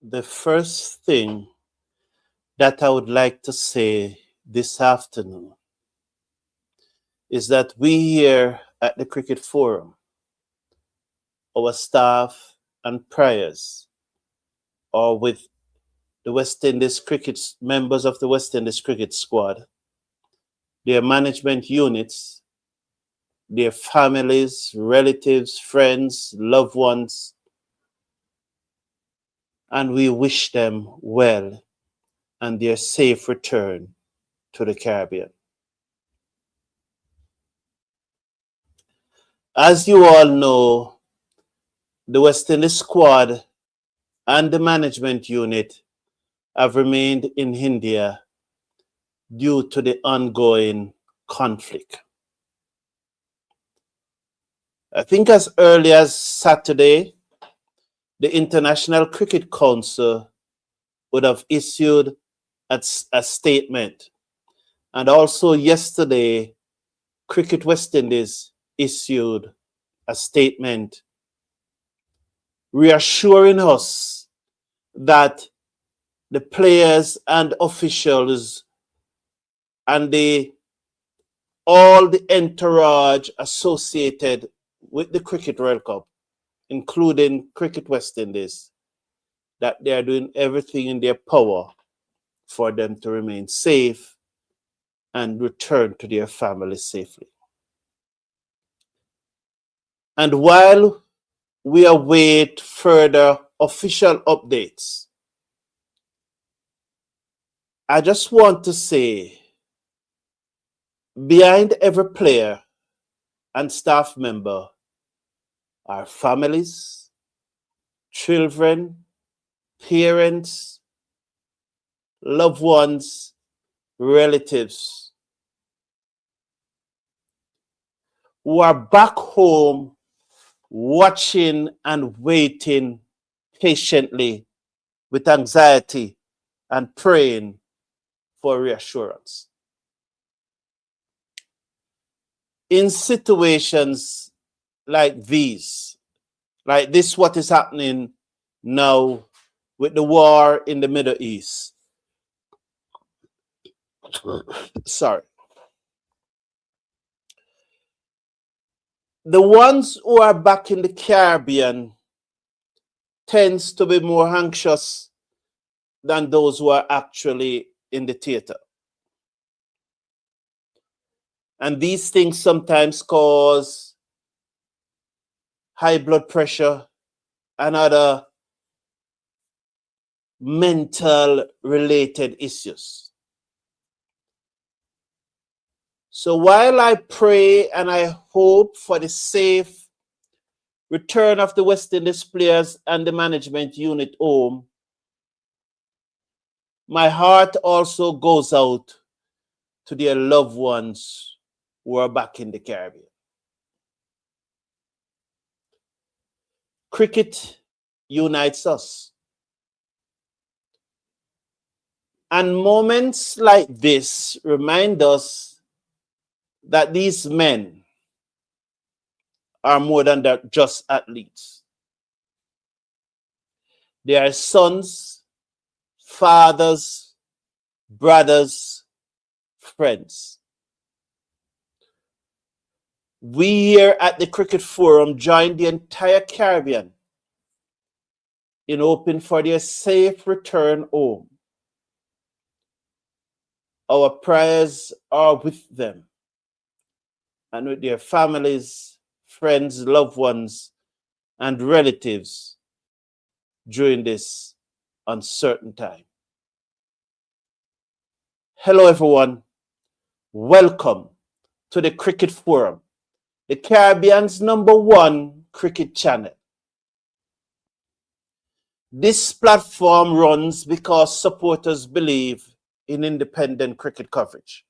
The first thing that I would like to say this afternoon is that we here at the Cricket Forum, our staff and players, are with the West Indies cricket members of the West Indies cricket squad, their management units, their families, relatives, friends, loved ones, and we wish them well and their safe return to the Caribbean. As you all know, the West Indies squad and the management unit have remained in India due to the ongoing conflict. I think as early as Saturday, the International Cricket Council would have issued a statement. And also yesterday, Cricket West Indies issued a statement reassuring us that the players and officials and all the entourage associated with the Cricket World Cup, including Cricket West Indies, that they are doing everything in their power for them to remain safe and return to their families safely. And while we await further official updates, I just want to say, behind every player and staff member are families, children, parents, loved ones, relatives who are back home watching and waiting patiently with anxiety and praying for reassurance. In situations like these, like this, what is happening now with the war in the Middle East, sorry, the ones who are back in the Caribbean tends to be more anxious than those who are actually in the theater. And these things sometimes cause high blood pressure and other mental related issues. So while I pray and I hope for the safe return of the West Indies players and the management unit home, my heart also goes out to their loved ones who are back in the Caribbean. Cricket unites us. And moments like this remind us that these men are more than just athletes. They are sons, fathers, brothers, friends. We here at the Cricket Forum join the entire Caribbean in hoping for their safe return home. Our prayers are with them and with their families, friends, loved ones, and relatives during this uncertain time. Hello, everyone. Welcome to the Cricket Forum, the Caribbean's #1 cricket channel. This platform runs because supporters believe in independent cricket coverage.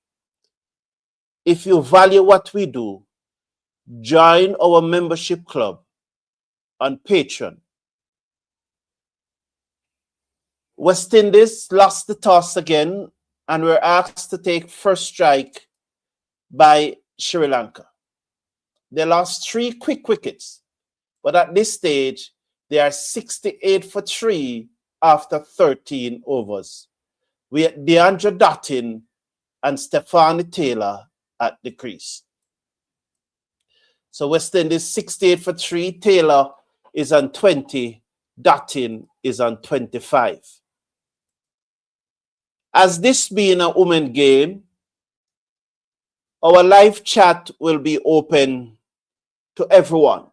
If you value what we do, join our membership club on Patreon. West Indies lost the toss again and were asked to take first strike by Sri Lanka. They lost 3 quick wickets, but at this stage, they are 68 for 3 after 13 overs. We had Deandra Dottin and Stephanie Taylor at the crease. So West Indies 68 for 3. Taylor is on 20. Dottin is on 25. As this being a women game, our live chat will be open to everyone.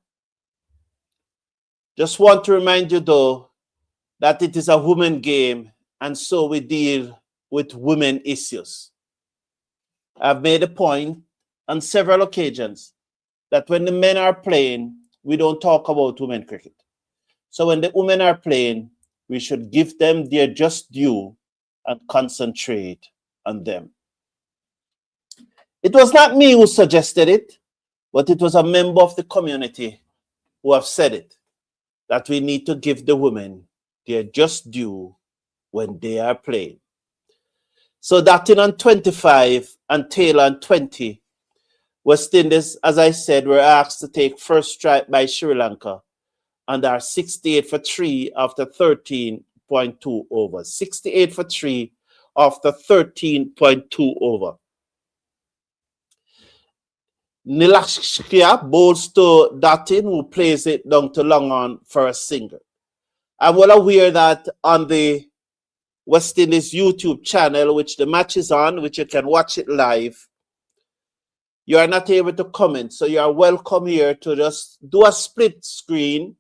Just want to remind you though that it is a women game, and so we deal with women issues. I've made a point on several occasions that when the men are playing, we don't talk about women cricket. So when the women are playing, we should give them their just due and concentrate on them. It was not me who suggested it, but it was a member of the community who have said it, that we need to give the women their just due when they are playing. So Dottin on 25 and Taylor on 20. West Indies, as I said, were asked to take first strike by Sri Lanka and are 68 for 3 after 13.2 overs. 68 for 3 after 13.2 over. Nilashkia bowls to Dottin, who plays it down to long on for a single. I'm well aware that on the West Indies YouTube channel, which the match is on, which you can watch it live, you are not able to comment. So you are welcome here to just do a split screen,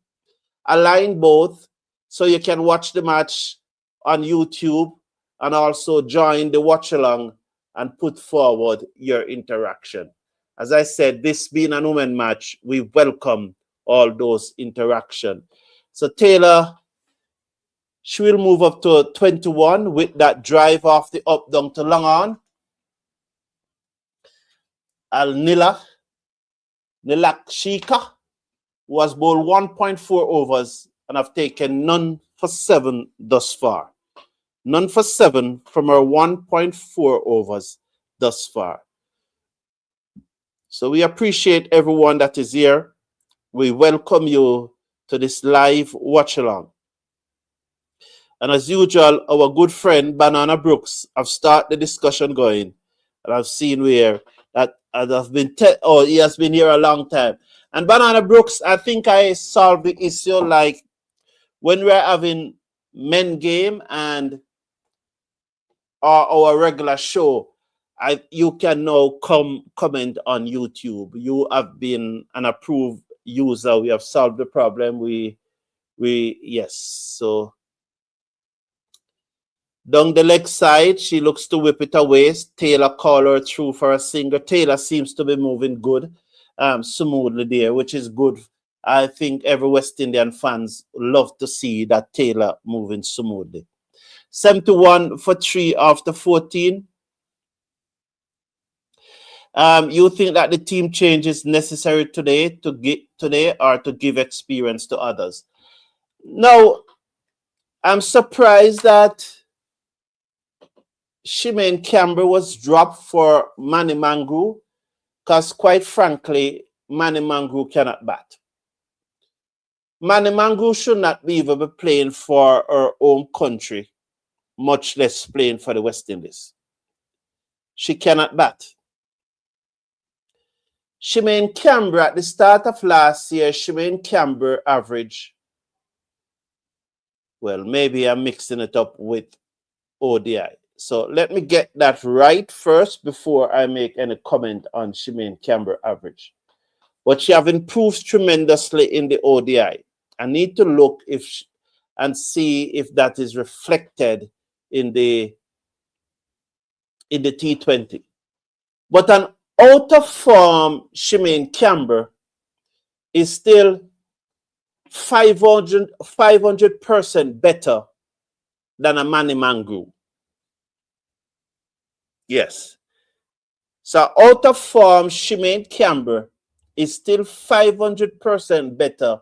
align both, so you can watch the match on YouTube and also join the watch along and put forward your interaction. As I said, this being a women match, we welcome all those interaction. So Taylor, she will move up to 21 with that drive off the up down to long on. Nilak Shika was bowled 1.4 overs and have taken none for 7 thus far. None for 7 from her 1.4 overs thus far. So we appreciate everyone that is here. We welcome you to this live watch along. And as usual, our good friend Banana Brooks have started the discussion going. And I've seen where that I've been he has been here a long time. And Banana Brooks, I think I solved the issue like when we're having men game and our regular show. You can now comment on YouTube. You have been an approved user. We have solved the problem. Yes. So down the leg side, she looks to whip it away. Taylor call her through for a single. Taylor seems to be moving good, smoothly there, which is good. I think every West Indian fans love to see that Taylor moving smoothly. 71 for 3 after 14. You think that the team change is necessary today or to give experience to others? No, I'm surprised that Shimane Campbell was dropped for Manny Mangru because, quite frankly, Manny Mangru cannot bat. Manny Mangru should not be even be playing for her own country, much less playing for the West Indies. She cannot bat. Shimane Campbell, at the start of last year, Shimane Campbell average, well, maybe I'm mixing it up with ODI. So let me get that right first before I make any comment on Shimane Campbell average. But she have improved tremendously in the ODI. I need to look and see if that is reflected in the T20. But an out of form Shimane Campbell is still 500% better than a Manny Mangru. Yes. So out of form Shimane Campbell is still 500% better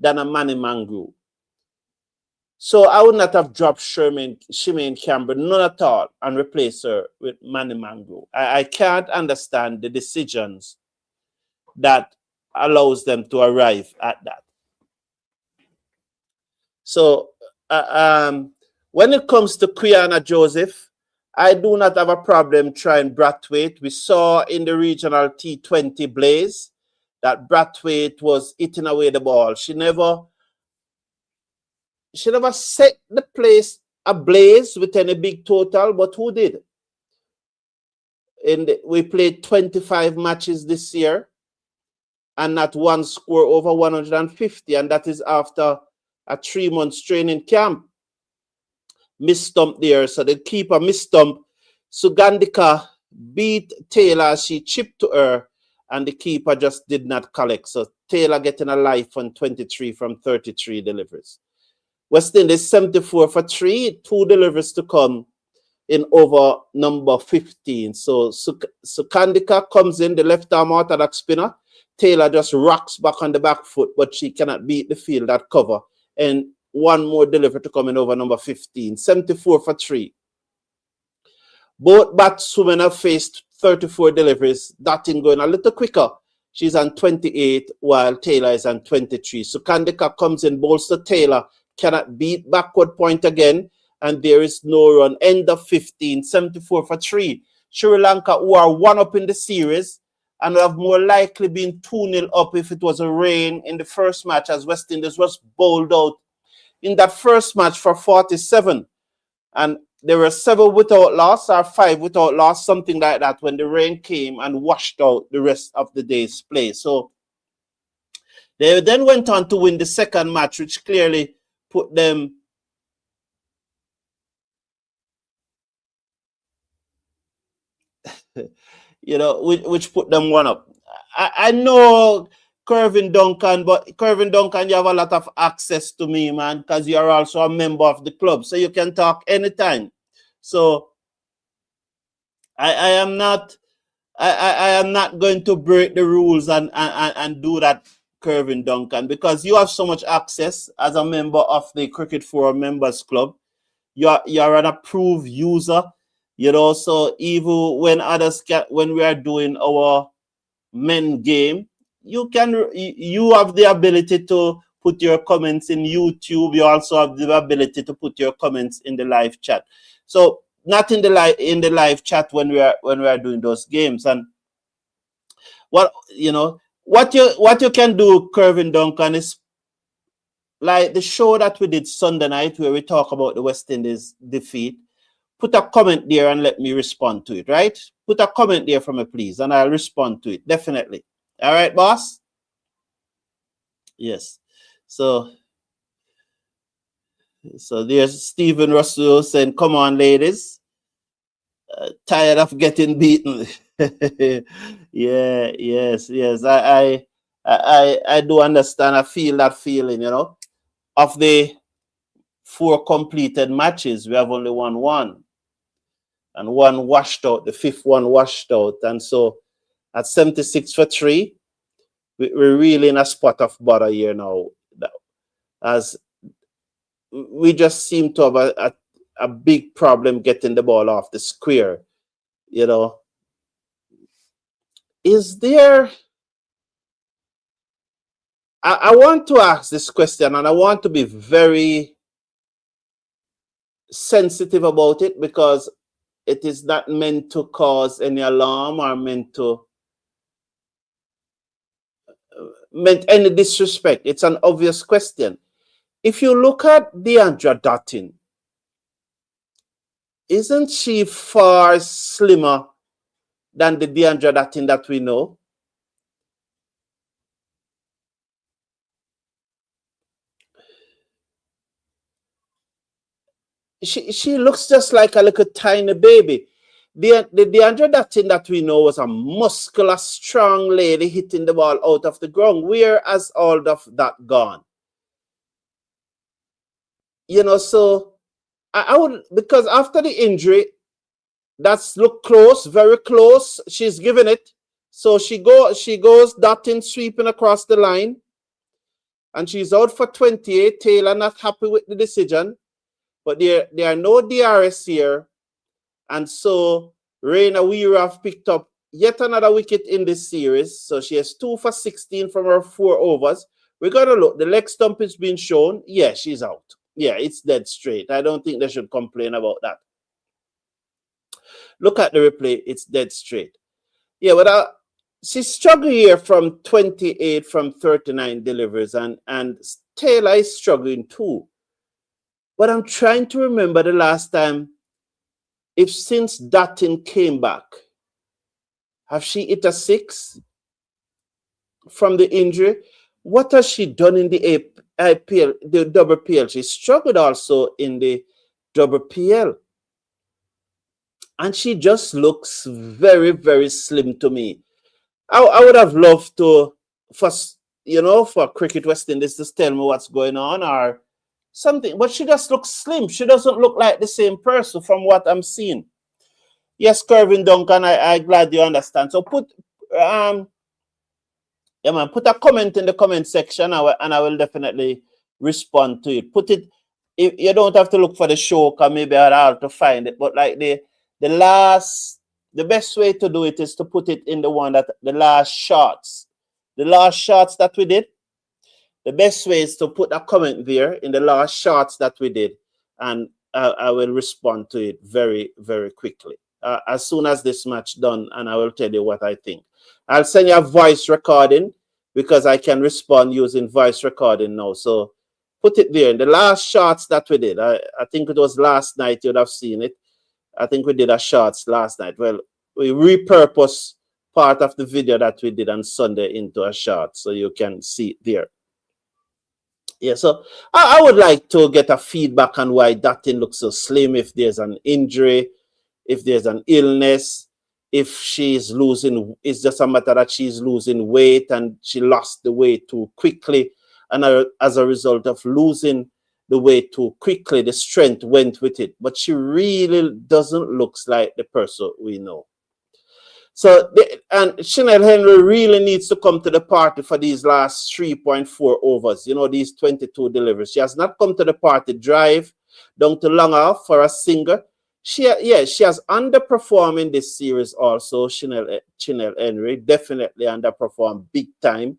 than a Manny Mangru. So I would not have dropped Shimane Campbell, none at all, and replaced her with Manny Mangru. I can't understand the decisions that allows them to arrive at that. So when it comes to Quiana Joseph, I do not have a problem trying Brathwaite. We saw in the regional T20 blaze that Brathwaite was eating away the ball. She never set the place ablaze with any big total, but who did? We played 25 matches this year and not one score over 150, and that is after a 3 months training camp. Misstump there, so the keeper misstump. Sugandika beat Taylor, she chipped to her, and the keeper just did not collect. So Taylor getting a life on 23 from 33 deliveries. West Indies 74 for 3, 2 deliveries to come in over number 15. So Sugandika comes in, the left arm orthodox spinner. Taylor just rocks back on the back foot, but she cannot beat the field at cover. And one more delivery to come in over number 15. 74 for 3. Both batswomen have faced 34 deliveries. Dotting going a little quicker. She's on 28 while Taylor is on 23. So Kandika comes in, bolster Taylor, cannot beat backward point again, and there is no run. End of 15, 74 for 3. Sri Lanka, who are 1 up in the series and have more likely been 2-0 up if it was a rain in the first match, as West Indies was bowled out in that first match for 47. And there were 7 without loss or 5 without loss, something like that, when the rain came and washed out the rest of the day's play. So they then went on to win the second match, which clearly put them which put them 1 up. I know Kervin Duncan, but Kervin Duncan, you have a lot of access to me, man, because you are also a member of the club, so you can talk anytime. So I am not going to break the rules and do that, Kervin Duncan, because you have so much access as a member of the Cricket Forum Members Club. You're an approved user, so even when when we are doing our men game, you have the ability to put your comments in YouTube. You also have the ability to put your comments in the live chat. So not in the live chat when we are doing those games. And what you can do, Kervin Duncan, is like the show that we did Sunday night where we talk about the West Indies defeat. Put a comment there and let me respond to it, right? Put a comment there for me, please, and I'll respond to it, definitely. All right, boss? Yes. So there's Stephen Russell saying, come on, ladies. Tired of getting beaten. Yeah, yes. I do understand. I feel that feeling, Of the 4 completed matches, we have only won 1. And 1 washed out, the 5th one washed out. And so at 76 for 3, we're really in a spot of bother here now. As we just seem to have a big problem getting the ball off the square, Is there... I want to ask this question, and I want to be very sensitive about it, because it is not meant to cause any alarm or meant any disrespect. It's an obvious question. If you look at Deandra Dottin, isn't she far slimmer than the Deandra Dottin that we know? She looks just like a little tiny baby. The Deandra Dottin that we know was a muscular, strong lady hitting the ball out of the ground. Where has all of that gone? So I would, because after the injury, that's look close, very close. She's given it. So she goes Dottin sweeping across the line, and she's out for 28. Taylor not happy with the decision, but there are no DRS here. And so Reina Weir have picked up yet another wicket in this series. So she has 2 for 16 from her 4 overs. We're going to look. The leg stump is being shown. Yeah, she's out. Yeah, it's dead straight. I don't think they should complain about that. Look at the replay, it's dead straight. Yeah, but she struggled here from 28 from 39 deliveries, and Taylor is struggling too. But I'm trying to remember the last time, if since Dutton came back, have she hit a 6 from the injury? What has she done in the IPL, the double PL? She struggled also in the double PL. And she just looks very, very slim to me. I would have loved to, for Cricket West Indies to tell me what's going on or something. But she just looks slim. She doesn't look like the same person from what I'm seeing. Yes, Kervin Duncan, I'm glad you understand. So put a comment in the comment section, and I will definitely respond to it. Put it. You don't have to look for the show, because maybe I'll have to find it. But like the best way to do it is to put it in the one that the last shots that we did. The best way is to put a comment there in the last shots that we did, and I will respond to it very, very quickly as soon as this match done, and I will tell you what I think. I'll send you a voice recording because I can respond using voice recording now. So put it there in the last shots that we did. I think it was last night. You'd have seen it. I think we did a shots last night. Well, we repurposed part of the video that we did on Sunday into a shot, so you can see it there. Yeah, so I would like to get a feedback on why Dutton looks so slim, if there's an injury, if there's an illness, if she's losing, it's just a matter that she's losing weight and she lost the weight too quickly. And as a result of losing the weight too quickly, the strength went with it. But she really doesn't look like the person we know. So, and Chanel Henry really needs to come to the party for these last 3.4 overs, these 22 deliveries. She has not come to the party drive down to long off for a singer. She has underperformed in this series also, Chanel Henry, definitely underperformed big time.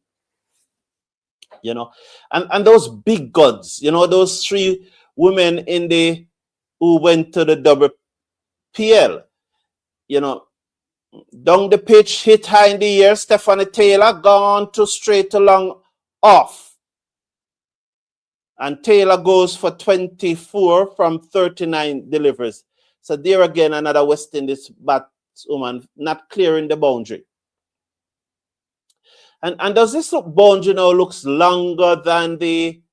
And those big guns, those 3 women who went to the double PL, down the pitch, hit high in the air. Stephanie Taylor gone to straight to long off. And Taylor goes for 24 from 39 deliveries. So there again, another West Indies batswoman not clearing the boundary. And does this boundary now looks longer than the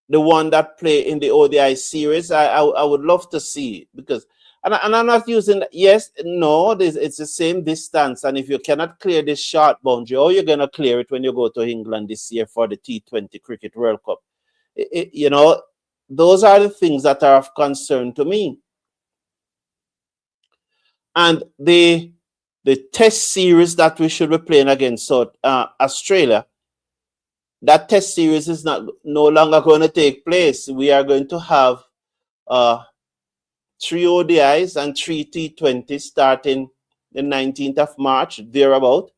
one that play in the ODI series? I would love to see, because and I'm not using, yes, no, it's the same distance. And if you cannot clear this short boundary, or you're going to clear it when you go to England this year for the T20 Cricket World Cup. Those are the things that are of concern to me. And the test series that we should be playing against Australia, that test series is no longer going to take place. We are going to have 3 ODIs and 3 T20s starting the 19th of March, thereabout.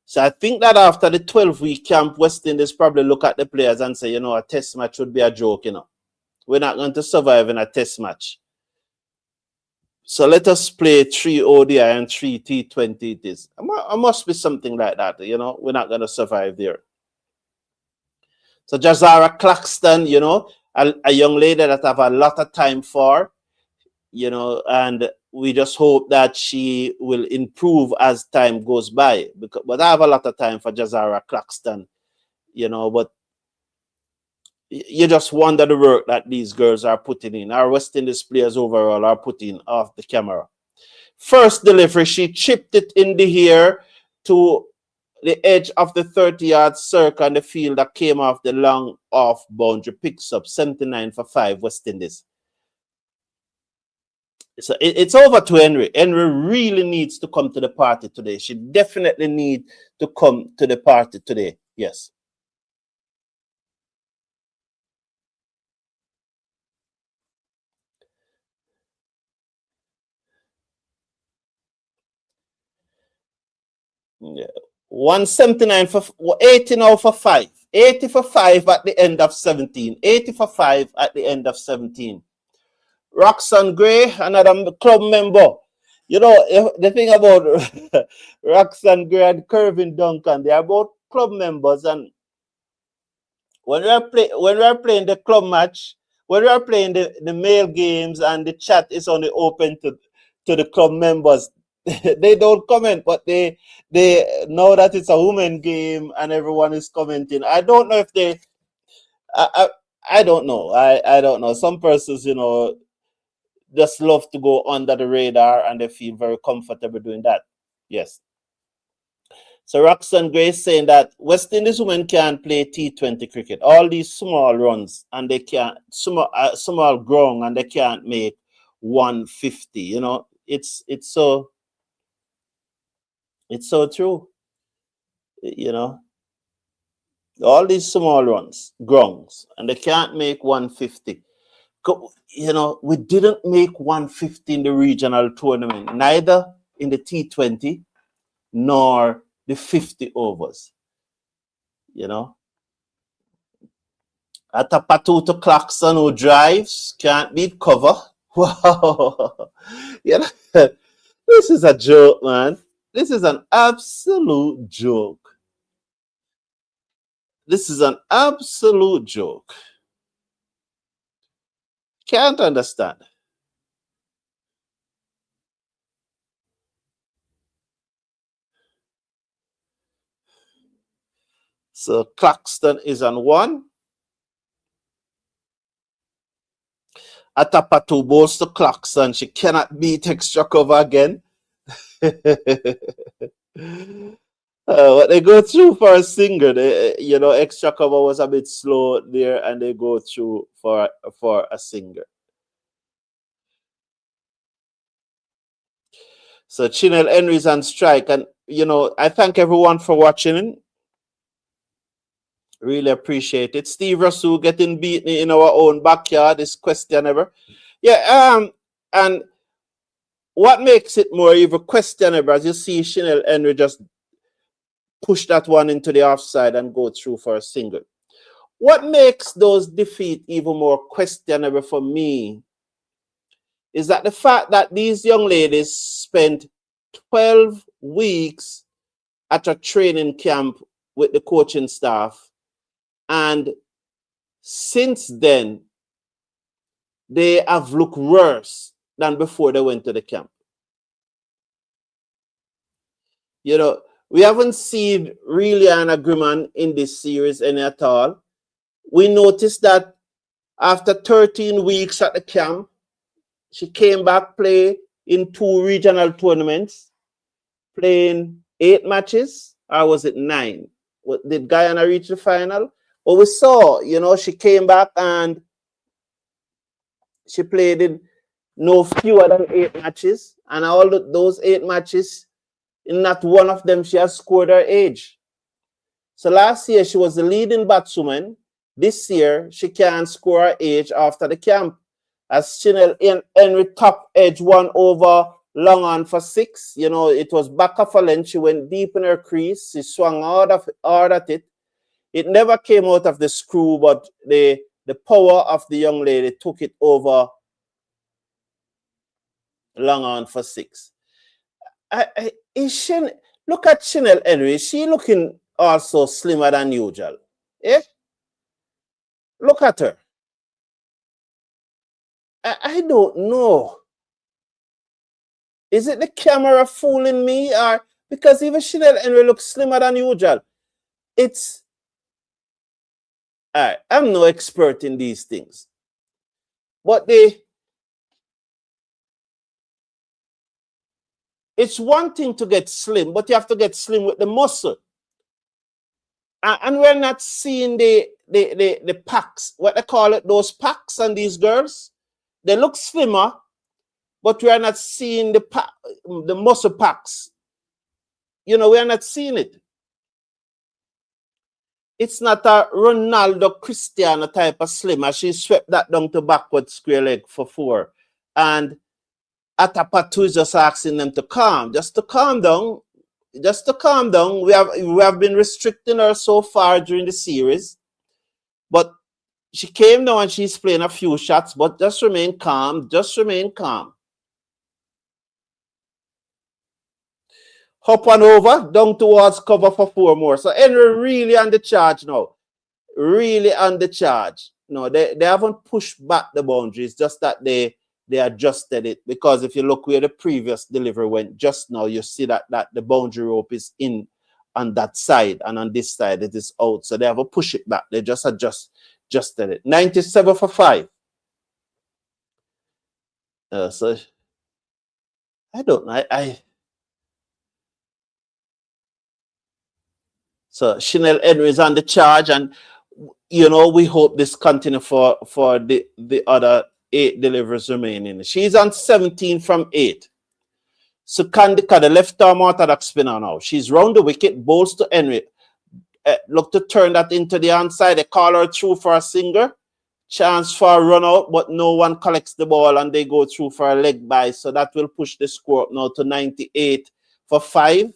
So I think that after the 12-week camp, West Indies probably look at the players and say, a test match would be a joke, We're not going to survive in a test match. So let us play 3 ODI and 3 T20 it is. It must be something like that, We're not going to survive there. So Jazara Claxton, a young lady that I have a lot of time for, and we just hope that she will improve as time goes by. But I have a lot of time for Jazara Claxton, but you just wonder the work that these girls are putting in. Our West Indies players overall are putting off the camera. First delivery, she chipped it in the air to the edge of the 30-yard circle on the field that came off the long off boundary, picks up 79 for 5 West Indies. So it's over to Henry. Henry really needs to come to the party today. She definitely needs to come to the party today. Yes. Yeah. 179 for 80 now for 5. 80 for 5 at the end of 17. 80 for 5 at the end of 17. Roxanne Gray, another club member. You know, the thing about Roxanne Gray and Kervin Duncan, they are both club members. And when we are playing the club match, when we are playing the male games and the chat is only open to the club members, they don't comment, but they know that it's a women game and everyone is commenting. I don't know if they I don't know. I don't know. Some persons, you know, just love to go under the radar and they feel very comfortable doing that. Yes. So Roxanne Grace saying that West Indies women can't play T20 cricket. All these small runs and they can't small ground and they can't make 150. You know, it's so true. You know, all these small runs, grounds, and they can't make 150. You know, we didn't make 150 in the regional tournament, neither in the T20 nor the 50 overs. You know, at a Patuto Clarkson who drives, can't beat cover. Wow. You know, this is a joke, man. This is an absolute joke. This is an absolute joke. Can't understand. So Claxton is on 1. Atapatu balls to Claxton. She cannot beat extra cover again. What they go through for a single, you know, extra cover was a bit slow there, and they go through for a single. So Chinel Henry's on strike, and you know, I thank everyone for watching. Really appreciate it. Steve Russell getting beaten in our own backyard is questionable. Yeah, and what makes it more even questionable, as you see Chinel Henry just push that one into the offside and go through for a single. What makes those defeats even more questionable for me is that the fact that these young ladies spent 12 weeks at a training camp with the coaching staff, and since then, they have looked worse than before they went to the camp. You know, we haven't seen really an agreement in this series any at all. We noticed that after 13 weeks at the camp, she came back, play in 2 regional tournaments, playing 8 matches, or was it 9? Did Guyana reach the final? Well, we saw, you know, she came back and she played in no fewer than 8 matches. And all those 8 matches, in not one of them she has scored her age. So last year she was the leading batswoman. This year she can't score her age after the camp. As Chinel Henry top edge 1 over long on for 6. You know, it was back of a length. She went deep in her crease. She swung hard at it. It never came out of the screw, but the power of the young lady took it over long on for 6. Look at Chinel Henry. Is she looking also slimmer than usual? Eh? Look at her. I don't know. Is it the camera fooling me, or because even Chinel Henry looks slimmer than usual? It's all right. I'm no expert in these things, but it's one thing to get slim, but you have to get slim with the muscle. And we're not seeing the packs, what they call it, those packs on these girls. They look slimmer, but we are not seeing the muscle packs. You know, we are not seeing it. It's not a Ronaldo Cristiano type of slimmer. She swept that down to backward square leg for 4. And Atapatu is just asking them to calm, just to calm down. just to calm down. We have been restricting her so far during the series, but she came now and she's playing a few shots. But just remain calm. Just remain calm. Hop on over, down towards cover for 4 more. So Henry really on the charge now. Really on the charge. No, they haven't pushed back the boundaries, just that they adjusted it. Because if you look where the previous delivery went just now, you see that the boundary rope is in on that side, and on this side it is out. So they haven't pushed it back. They just adjusted it. 97 for 5. So I don't know. So Chanel Henry is on the charge, and we hope this continue for the other 8 deliveries remaining. She's on 17 from 8. So Kandika, the left arm orthodox spinner now. She's round the wicket, bowls to Henry. Look to turn that into the onside. They call her through for a single. Chance for a run out, but no one collects the ball and they go through for a leg by. So that will push the score up now to 98 for 5.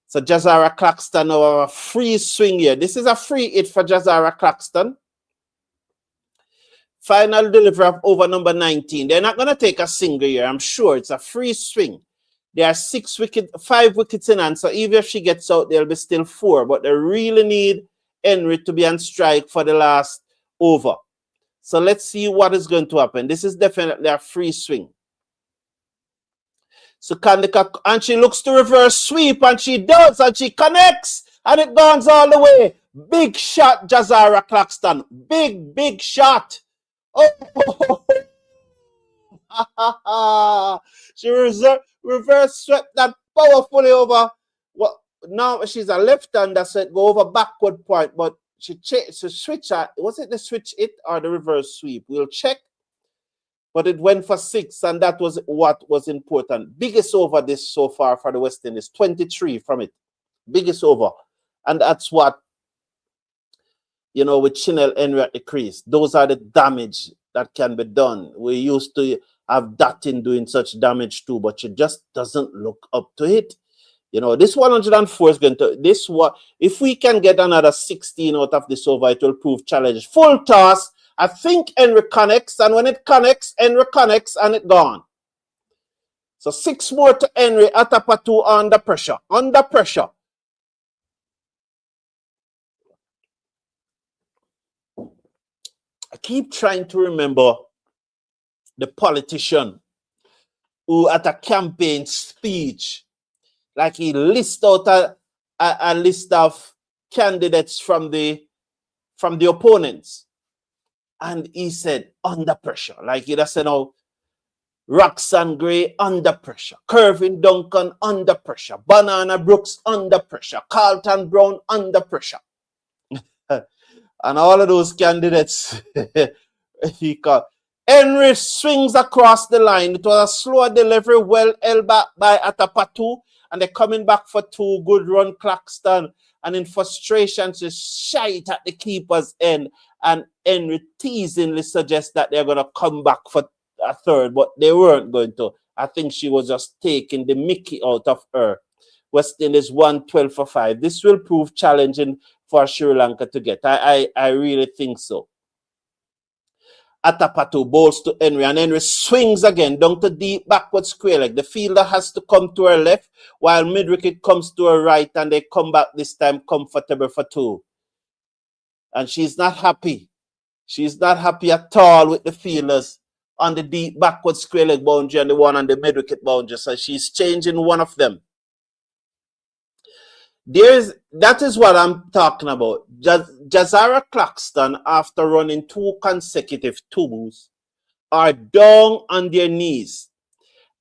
So Jazara Claxton now have a free swing here. This is a free hit for Jazara Claxton. Final delivery of over number 19. They're not going to take a single here. I'm sure it's a free swing. There are 5 wickets in hand. So even if she gets out, there'll be still 4. But they really need Henry to be on strike for the last over. So let's see what is going to happen. This is definitely a free swing. So Kandika, and she looks to reverse sweep, and she does, and she connects, and it goes all the way. Big shot, Jazara Claxton. Big shot. Oh, she reverse swept that powerfully over. Well, now she's a left-hander, so it go over backward point, but she switch. Was it the switch it or the reverse sweep? We'll check. But it went for 6, and that was what was important. Biggest over this so far for the West Indies, 23 from it. Biggest over. And that's what, with Chanel Henry at the crease. Those are the damage that can be done. We used to have Datin doing such damage too, but she just doesn't look up to it. This 104 is going to, if we can get another 16 out of this over, it will prove challenge. Full toss. I think Henry connects, and when it connects, Henry connects, and it's gone. So 6 more to Henry, Atapatu under pressure. Under pressure. I keep trying to remember the politician who at a campaign speech, like he lists out a list of candidates from the opponents. And he said, under pressure. Like he does say now, Roxanne Gray, under pressure. Kervin Duncan, under pressure. Banana Brooks, under pressure. Carlton Brown, under pressure. And all of those candidates, he called. Henry swings across the line. It was a slow delivery, well held back by Atapatu. And they're coming back for 2. Good run, Claxton. And in frustration, she shite at the keeper's end. And Henry teasingly suggests that they're going to come back for a 3rd, but they weren't going to. I think she was just taking the mickey out of her. West Indies 112 for 5. This will prove challenging for Sri Lanka to get. I really think so. Atapatu bowls to Henry, and Henry swings again down to deep backward square leg. The fielder has to come to her left, while mid-wicket comes to her right, and they come back this time comfortable for 2. And she's not happy. She's not happy at all with the fielders on the deep backward square leg boundary and the one on the mid-wicket boundary. So she's changing one of them. That is what I'm talking about. Jazara Claxton, after running 2 consecutive 2s, are down on their knees.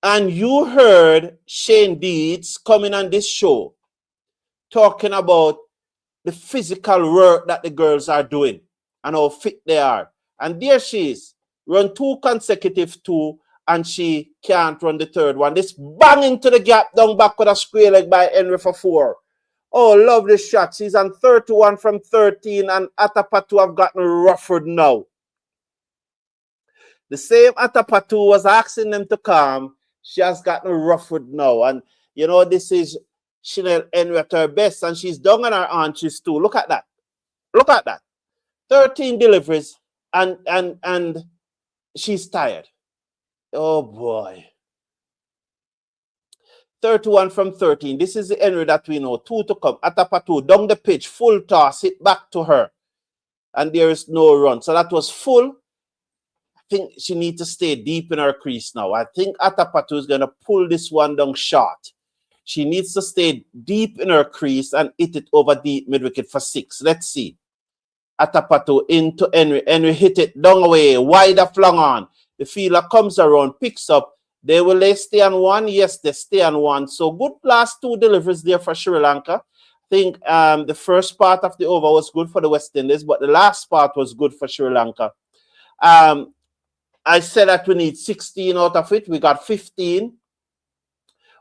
And you heard Shane Deeds coming on this show talking about the physical work that the girls are doing and how fit they are. And there she is, run 2 consecutive 2, and she can't run the 3rd one. This bang into the gap down back with a square leg by Henry for 4. Oh, lovely shot. She's on 31 from 13, and Atapatu have gotten ruffled now. The same Atapatu was asking them to calm. She has gotten ruffled now. And, this is Chanel Henry at her best, and she's down on her arches too. Look at that. Look at that. 13 deliveries, and she's tired. Oh boy. 31 from 13. This is the Henry that we know. 2 to come. Atapatu down the pitch, full toss, hit back to her, and there is no run. So that was full. I think she needs to stay deep in her crease now. I think Atapatu is going to pull this one down short. She needs to stay deep in her crease and hit it over deep mid-wicket for 6. Let's see. Atapatu into Henry. Henry hit it down away, wider flung on. The fielder comes around, picks up. Will they stay on 1? Yes, they stay on 1. So good last 2 deliveries there for Sri Lanka. I think the first part of the over was good for the West Indies, but the last part was good for Sri Lanka. I said that we need 16 out of it. We got 15.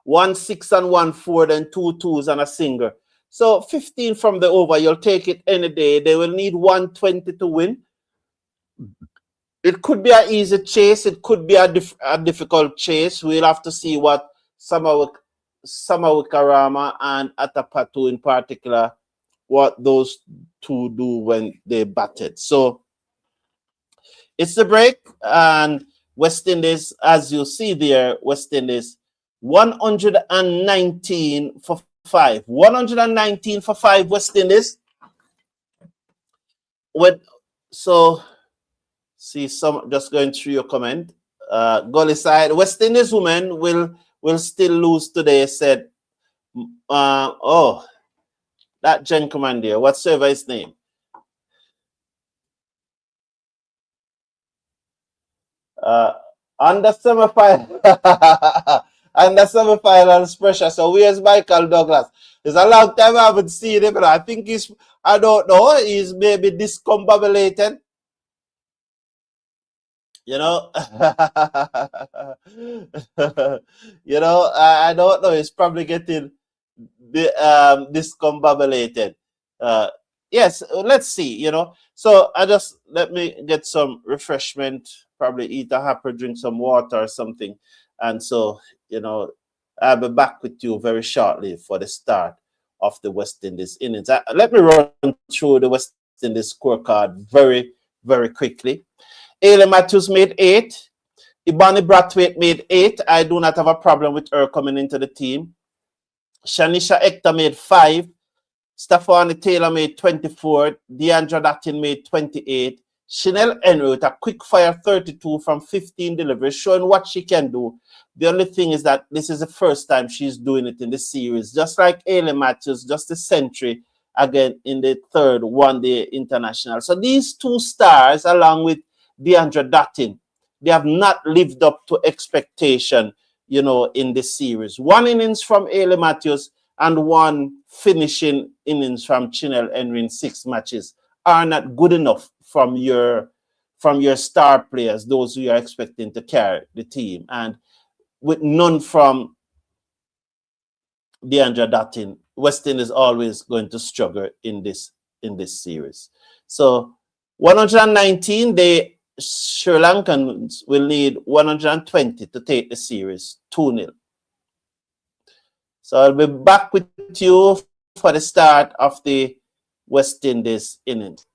1 6 and 1 4, then 2 2s and a single. So 15 from the over, you'll take it any day. They will need 120 to win. It could be an easy chase. It could be a difficult chase. We'll have to see what Samawikarama and Atapatu in particular, what those two do when they batted. So it's the break, and West Indies, as you see there, West Indies 119 for 5. 119 for 5 West Indies. So see some just going through your comment. Gully side, West Indies women will still lose today, said oh, that gentleman there, whatsoever his name. Under semi-final under semi-finals pressure. So where's Michael Douglas? It's a long time I haven't seen him, but I think I don't know, he's maybe discombobulated. You know, you know, I don't know. He's probably getting discombobulated. Yes, let's see. You know, so let me get some refreshment. Probably eat a happer, drink some water or something, and so you know, I'll be back with you very shortly for the start of the West Indies innings. Let me run through the West Indies scorecard very, very quickly. Ailey Matthews made 8. Ibani Brathwaite made 8. I do not have a problem with her coming into the team. Shanisha Hector made 5. Stephanie Taylor made 24. Deandra Dattin made 28. Chanel Henry with a quick fire 32 from 15 deliveries, showing what she can do. The only thing is that this is the first time she's doing it in the series. Just like Ailey Matthews, just a century again in the 3rd one-day international. So these 2 stars, along with Deandra Dattin, they have not lived up to expectation, you know, in this series. 1 innings from Ailey Matthews and 1 finishing innings from Chanel Henry in 6 matches are not good enough from your star players, those who are expecting to carry the team. And with none from Deandra Dattin, West Indies is always going to struggle in this series. So 119, the Sri Lankans will need 120 to take the series 2-0. So I'll be back with you for the start of the West Indies innings.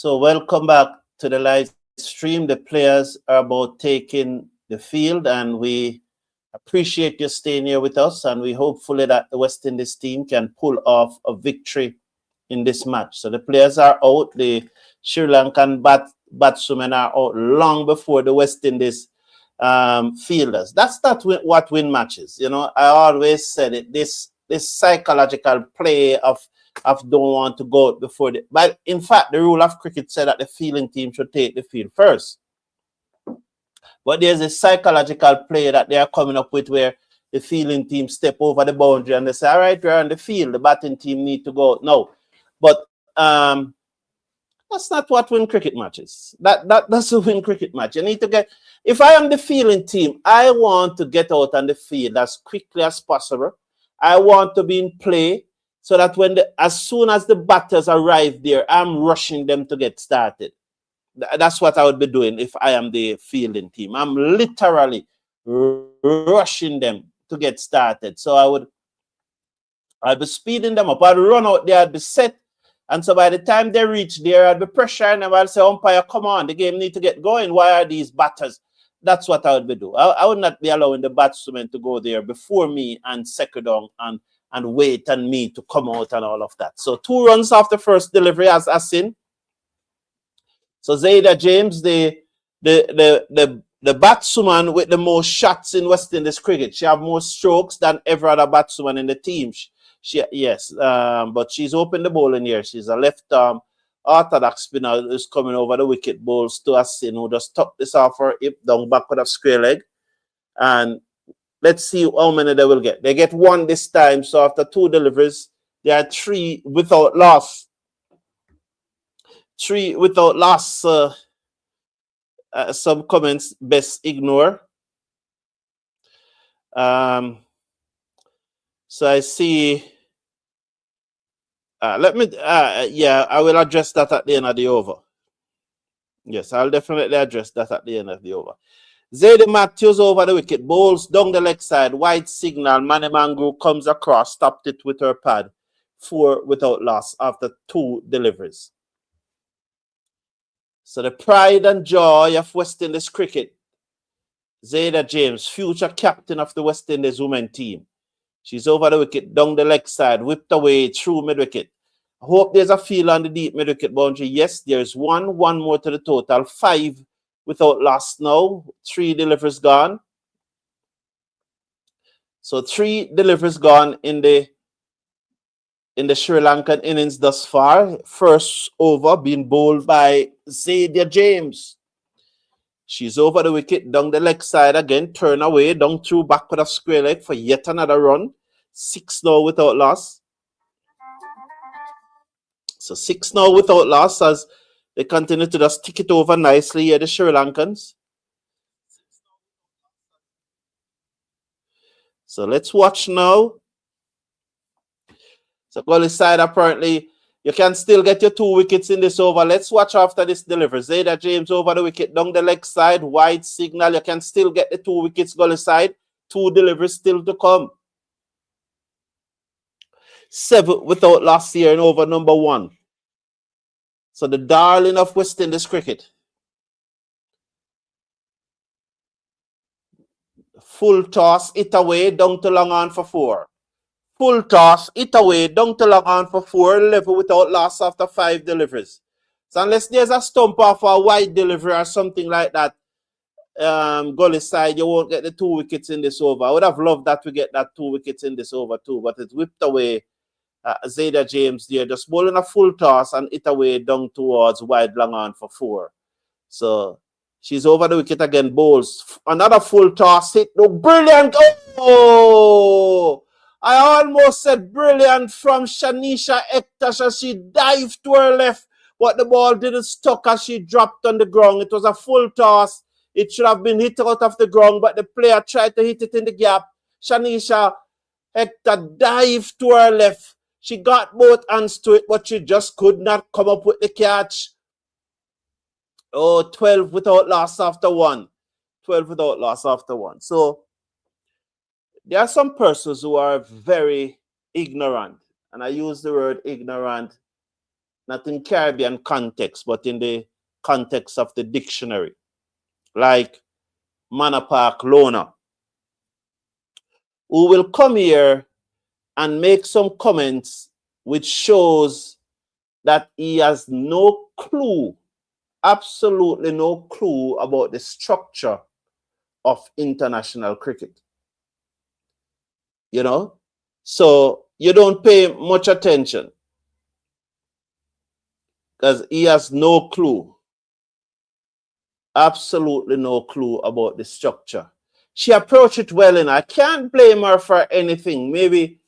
So welcome back to the live stream. The players are about taking the field, and we appreciate you staying here with us, and we hopefully that the West Indies team can pull off a victory in this match. So the players are out. The Sri Lankan batsmen are out long before the West Indies fielders. That's not what win matches. You know, I always said it. This psychological play of don't want to go before the, but in fact the rule of cricket said that the fielding team should take the field first. But there's a psychological play that they are coming up with where the fielding team step over the boundary and they say, all right, we're on the field, the batting team need to go. No. But that's not what win cricket matches. That's a win cricket match. You need to get, if I am the fielding team, I want to get out on the field as quickly as possible. I want to be in play so that as soon as the batters arrive there, I'm rushing them to get started. That's what I would be doing if I am the fielding team. I'm literally rushing them to get started. So I'd be speeding them up. I'd run out there, I'd be set. And so by the time they reach there, I'd be pressuring them. I'd say, umpire, come on, the game need to get going. Why are these batters? That's what I would be doing. I would not be allowing the batsmen to go there before me and second down and wait on me to come out and all of that. So 2 runs after first delivery as Asin. So Zayda James, the batswoman with the most shots in West Indies cricket. She have more strokes than every other batswoman in the team. But she's opened the bowling here. She's a left-arm orthodox spinner who's coming over the wicket, bowls to Asin, who just tuck this off her hip down backward of square leg. And let's see how many they will get. They get 1 this time. So after 2 deliveries, there are 3 without loss. 3 without loss. Some comments best ignore. So I see. I will address that at the end of the over. Yes, I'll definitely address that at the end of the over. Zadie Matthews over the wicket, bowls down the leg side, wide signal. Manny Mangu comes across, stopped it with her pad. 4 without loss after 2 deliveries. So the pride and joy of West Indies cricket, Zayda James, future captain of the West Indies women team. She's over the wicket, down the leg side, whipped away through mid-wicket. I hope there's a feel on the deep mid-wicket boundary. Yes, there's 1 more to the total. 5 without loss now. 3 deliveries gone. So 3 deliveries gone in the Sri Lankan innings thus far. First over being bowled by Zayda James. She's over the wicket, down the leg side again, turn away, down through backward of square leg for yet another run. 6 now without loss. So 6 now without loss as they continue to just tick it over nicely here, the Sri Lankans. So let's watch now. So goalie side, apparently, you can still get your 2 wickets in this over. Let's watch after this delivery. Zayda James over the wicket, down the leg side, wide signal. You can still get the 2 wickets, goalie side. 2 deliveries still to come. 7 without loss here in over number 1. So the darling of West Indies cricket. Full toss, it away, down to long on for 4. Full toss, it away, down to long on for 4, level without loss after 5 deliveries. So unless there's a stump off a wide delivery or something like that, goalie side, you won't get the 2 wickets in this over. I would have loved that we get that 2 wickets in this over too, but it's whipped away. Zayda James there, just bowling a full toss and it away down towards wide long on for 4. So she's over the wicket again, bowls. Another full toss, hit, no, brilliant. Oh! I almost said brilliant from Shanisha Hector. She dived to her left, but the ball didn't stuck as she dropped on the ground. It was a full toss. It should have been hit out of the ground, but the player tried to hit it in the gap. Shanisha Hector dived to her left. She got both hands to it, but she just could not come up with the catch. Oh, 12 without loss after 1. 12 without loss after 1. So there are some persons who are very ignorant. And I use the word ignorant not in Caribbean context, but in the context of the dictionary. Like Manor Park Lona, who will come here and make some comments which shows that he has no clue, absolutely no clue about the structure of international cricket. You know? So you don't pay much attention because he has no clue, absolutely no clue about the structure. She approached it well, and I can't blame her for anything. Maybe,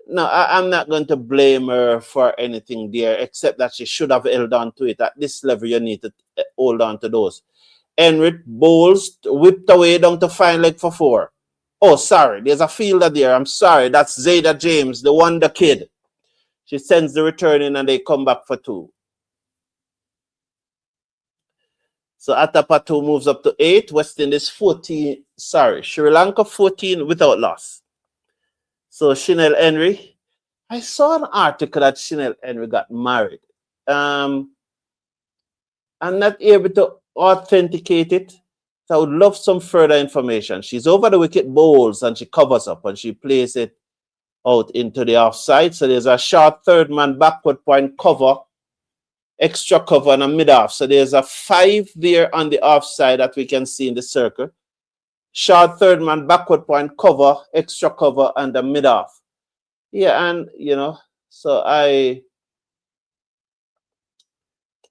no, I'm not going to blame her for anything there, except that she should have held on to it. At this level, you need to hold on to those. Enric bowls, whipped away down to fine leg for 4. Oh, sorry, there's a fielder there. I'm sorry. That's Zayda James, the wonder kid. She sends the return in and they come back for 2. So Atapatu moves up to 8. West Indies 14. Sorry, Sri Lanka 14 without loss. So Chanel Henry. I saw an article that Chanel Henry got married. I'm not able to authenticate it. So I would love some further information. She's over the wicket, bowls, and she covers up and she plays it out into the offside. So there's a short third man backward point cover, extra cover, and a mid off. So there's a 5 there on the offside that we can see in the circle. Short third man backward point cover, extra cover, and a mid off. Yeah, and so I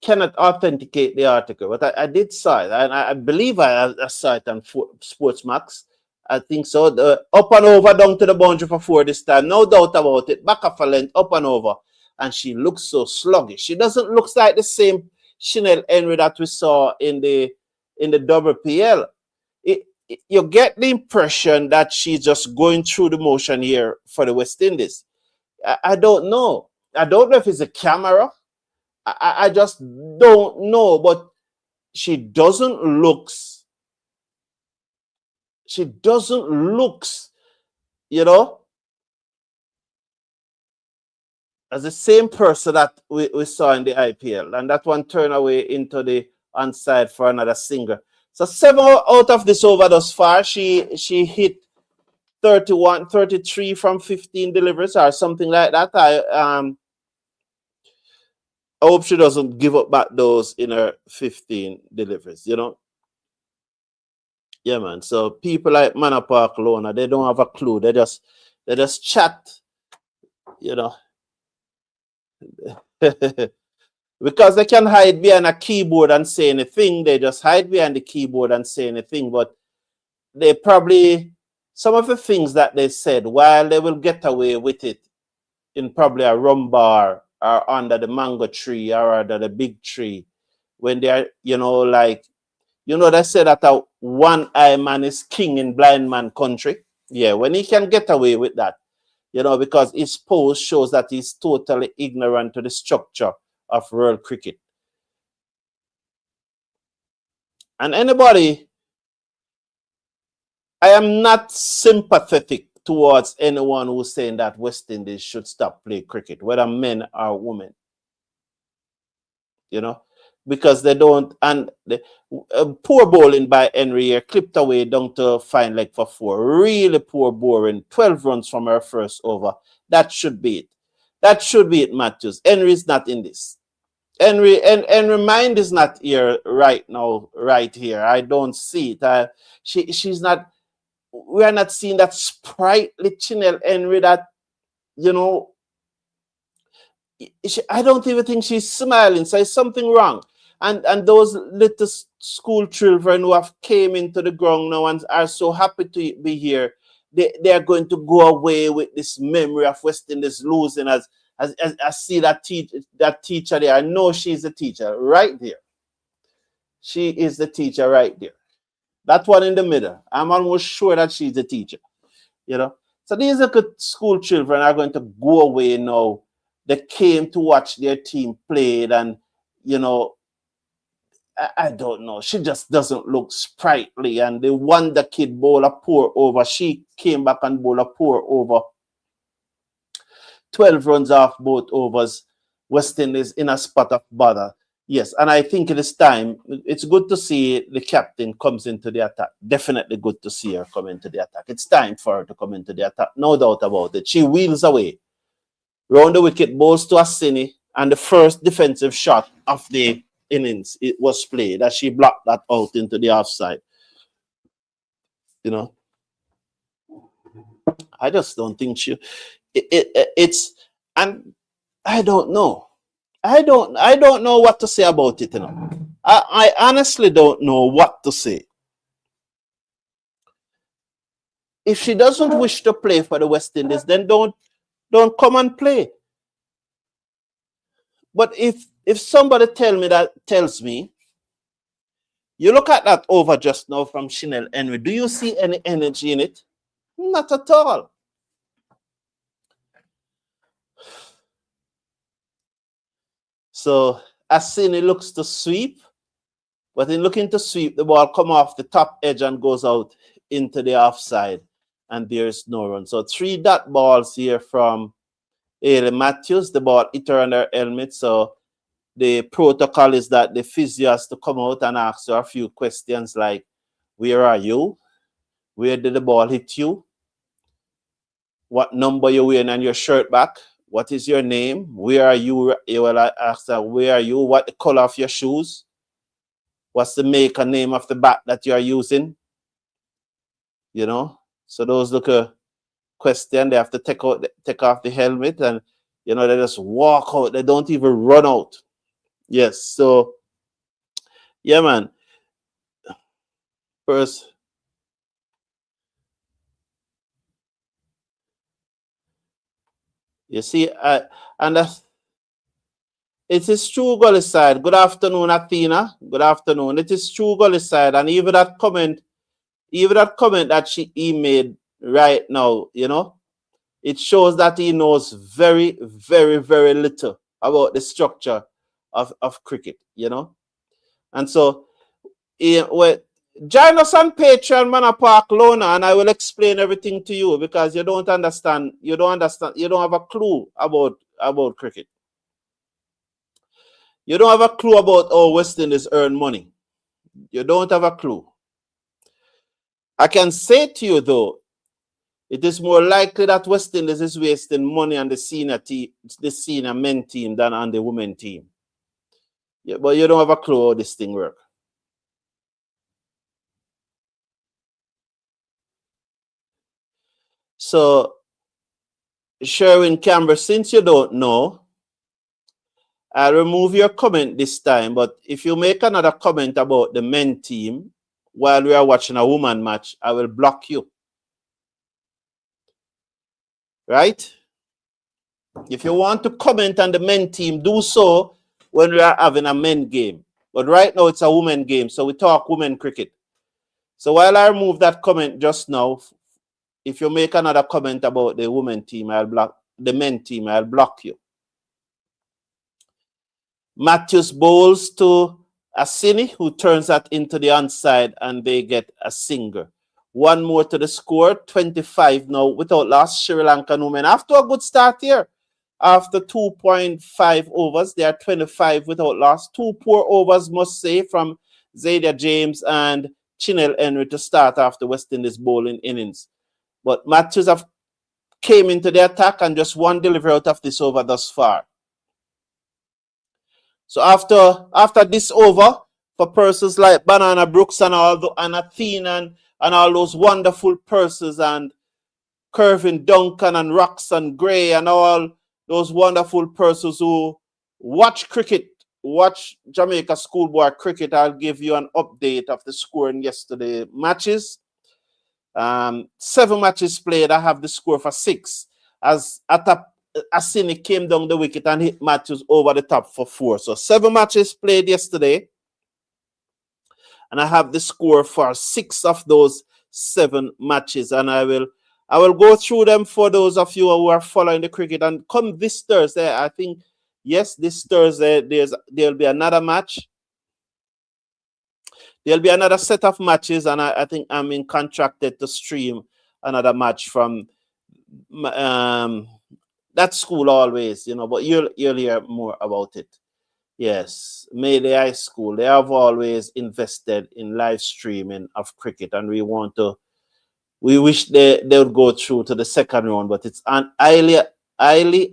cannot authenticate the article, but I did saw it, and I believe I saw it on Sportsmax. I think so. The up and over down to the boundary for 4 this time, no doubt about it. Back of a length, up and over, and she looks so sluggish. She doesn't look like the same Chanel Henry that we saw in the WPL. You get the impression that she's just going through the motion here for the West Indies. I don't know. I don't know if it's a camera. I just don't know, but she doesn't looks, as the same person that we saw in the IPL. And that one turned away into the onside for another single. So 7 out of this over thus far. She hit 33 from 15 deliveries or something like that. I hope she doesn't give up back those in her 15 deliveries, Yeah, man. So people like Manor Park Lona, they don't have a clue. They just chat, because they can hide behind a keyboard and say anything. They just hide behind the keyboard and say anything. But they probably, some of the things that they said, while they will get away with it in probably a rum bar or under the mango tree or under the big tree, when they're, they say that a one-eye man is king in blind man country. Yeah, when he can get away with that, because his pose shows that he's totally ignorant to the structure of world cricket. And anybody, I am not sympathetic towards anyone who's saying that West Indies should stop playing cricket, whether men or women. Because they don't, and the poor bowling by Henry here, clipped away down to fine leg for 4. Really poor bowling, 12 runs from her first over. That should be it. That should be it, Matthews. Henry's not in this. Henry mind is not here right now, right here. I don't see it. She's not. We are not seeing that sprightly Chanel Henry that, I don't even think she's smiling. So there's something wrong. And those little school children who have came into the ground now and are so happy to be here, they are going to go away with this memory of West Indies losing. As I see that teacher there. I know she's the teacher right there. She is the teacher right there. That one in the middle. I'm almost sure that she's the teacher. So these school children are going to go away now. They came to watch their team played, and I don't know. She just doesn't look sprightly. And the wonder kid bowl a pour over. She came back and bowl a pour over. 12 runs off both overs. West Indies in a spot of bother. Yes, and I think it is time. It's good to see the captain comes into the attack. Definitely good to see her come into the attack. It's time for her to come into the attack. No doubt about it. She wheels away. Round the wicket, bowls to Assini, and the first defensive shot of the innings, it was played as she blocked that out into the offside. I just don't think it's, and I don't know. I don't know what to say about it. I honestly don't know what to say. If she doesn't wish to play for the West Indies, then don't come and play. But if somebody tells me, you look at that over just now from Chanel Henry, do you see any energy in it? Not at all. So Assini looks to sweep, but in looking to sweep, the ball come off the top edge and goes out into the offside, and there's no run. So 3 dot balls here from Ailey Matthews. The ball hit her on her helmet. So the protocol is that the physio has to come out and ask her a few questions like, where are you? Where did the ball hit you? what number you're wearing on your shirt back, what is your name, where are you, you will ask her, where are you, what the color of your shoes, what's the make and name of the bat that you are using, you know. So those look a question. They have to take off the helmet, and you know, they just walk out. They don't even run out. Yes. So yeah, man. First, you see, and it is true, Gully side. Good afternoon, Athena. Good afternoon. It is true, Gully side, and even that comment that he made right now, you know, it shows that he knows very, very, very little about the structure of cricket, you know. And so, join us on Patreon, Manor Park Lona, and I will explain everything to you, because you don't understand. You don't have a clue about cricket. You don't have a clue about how West Indies earn money. You don't have a clue. I can say to you, though, it is more likely that West Indies is wasting money on the senior men team than on the women team. Yeah, but you don't have a clue how this thing works. So, Sherwin Camber, since you don't know, I'll remove your comment this time. But if you make another comment about the men team while we are watching a woman match, I will block you. Right? If you want to comment on the men team, do so when we are having a men game. But right now it's a women game, so we talk women cricket. So while I remove that comment just now, if you make another comment about the women team, I'll block the men team, I'll block you. Matthews bowls to Asini, who turns that into the onside, and they get a single. One more to the score, 25 now without loss. Sri Lanka Women after a good start here. After 2.5 overs, they are 25 without loss. Two poor overs, must say, from Zadia James and Chinel Henry to start after West Indies bowling innings. But Matthews have came into the attack and just one delivery out of this over thus far. So after this over, for persons like Banana Brooks and Athena and all those wonderful persons, and Kervin Duncan and Roxanne Gray and all those wonderful persons who watch cricket, watch Jamaica schoolboy cricket, I'll give you an update of the score in yesterday's matches. 7 matches played. I have the score for 6. As Asini came down the wicket and hit Matthews over the top for 4. So 7 matches played yesterday. And I have the score for 6 of those 7 matches. And I will go through them for those of you who are following the cricket. And come this Thursday, I think, yes, this Thursday, there'll be another match. There'll be another set of matches, and I think I'm in contracted to stream another match from that school always, you know, but you'll hear more about it. Yes, Mayday High School, they have always invested in live streaming of cricket, and we wish they would go through to the second round, but it's highly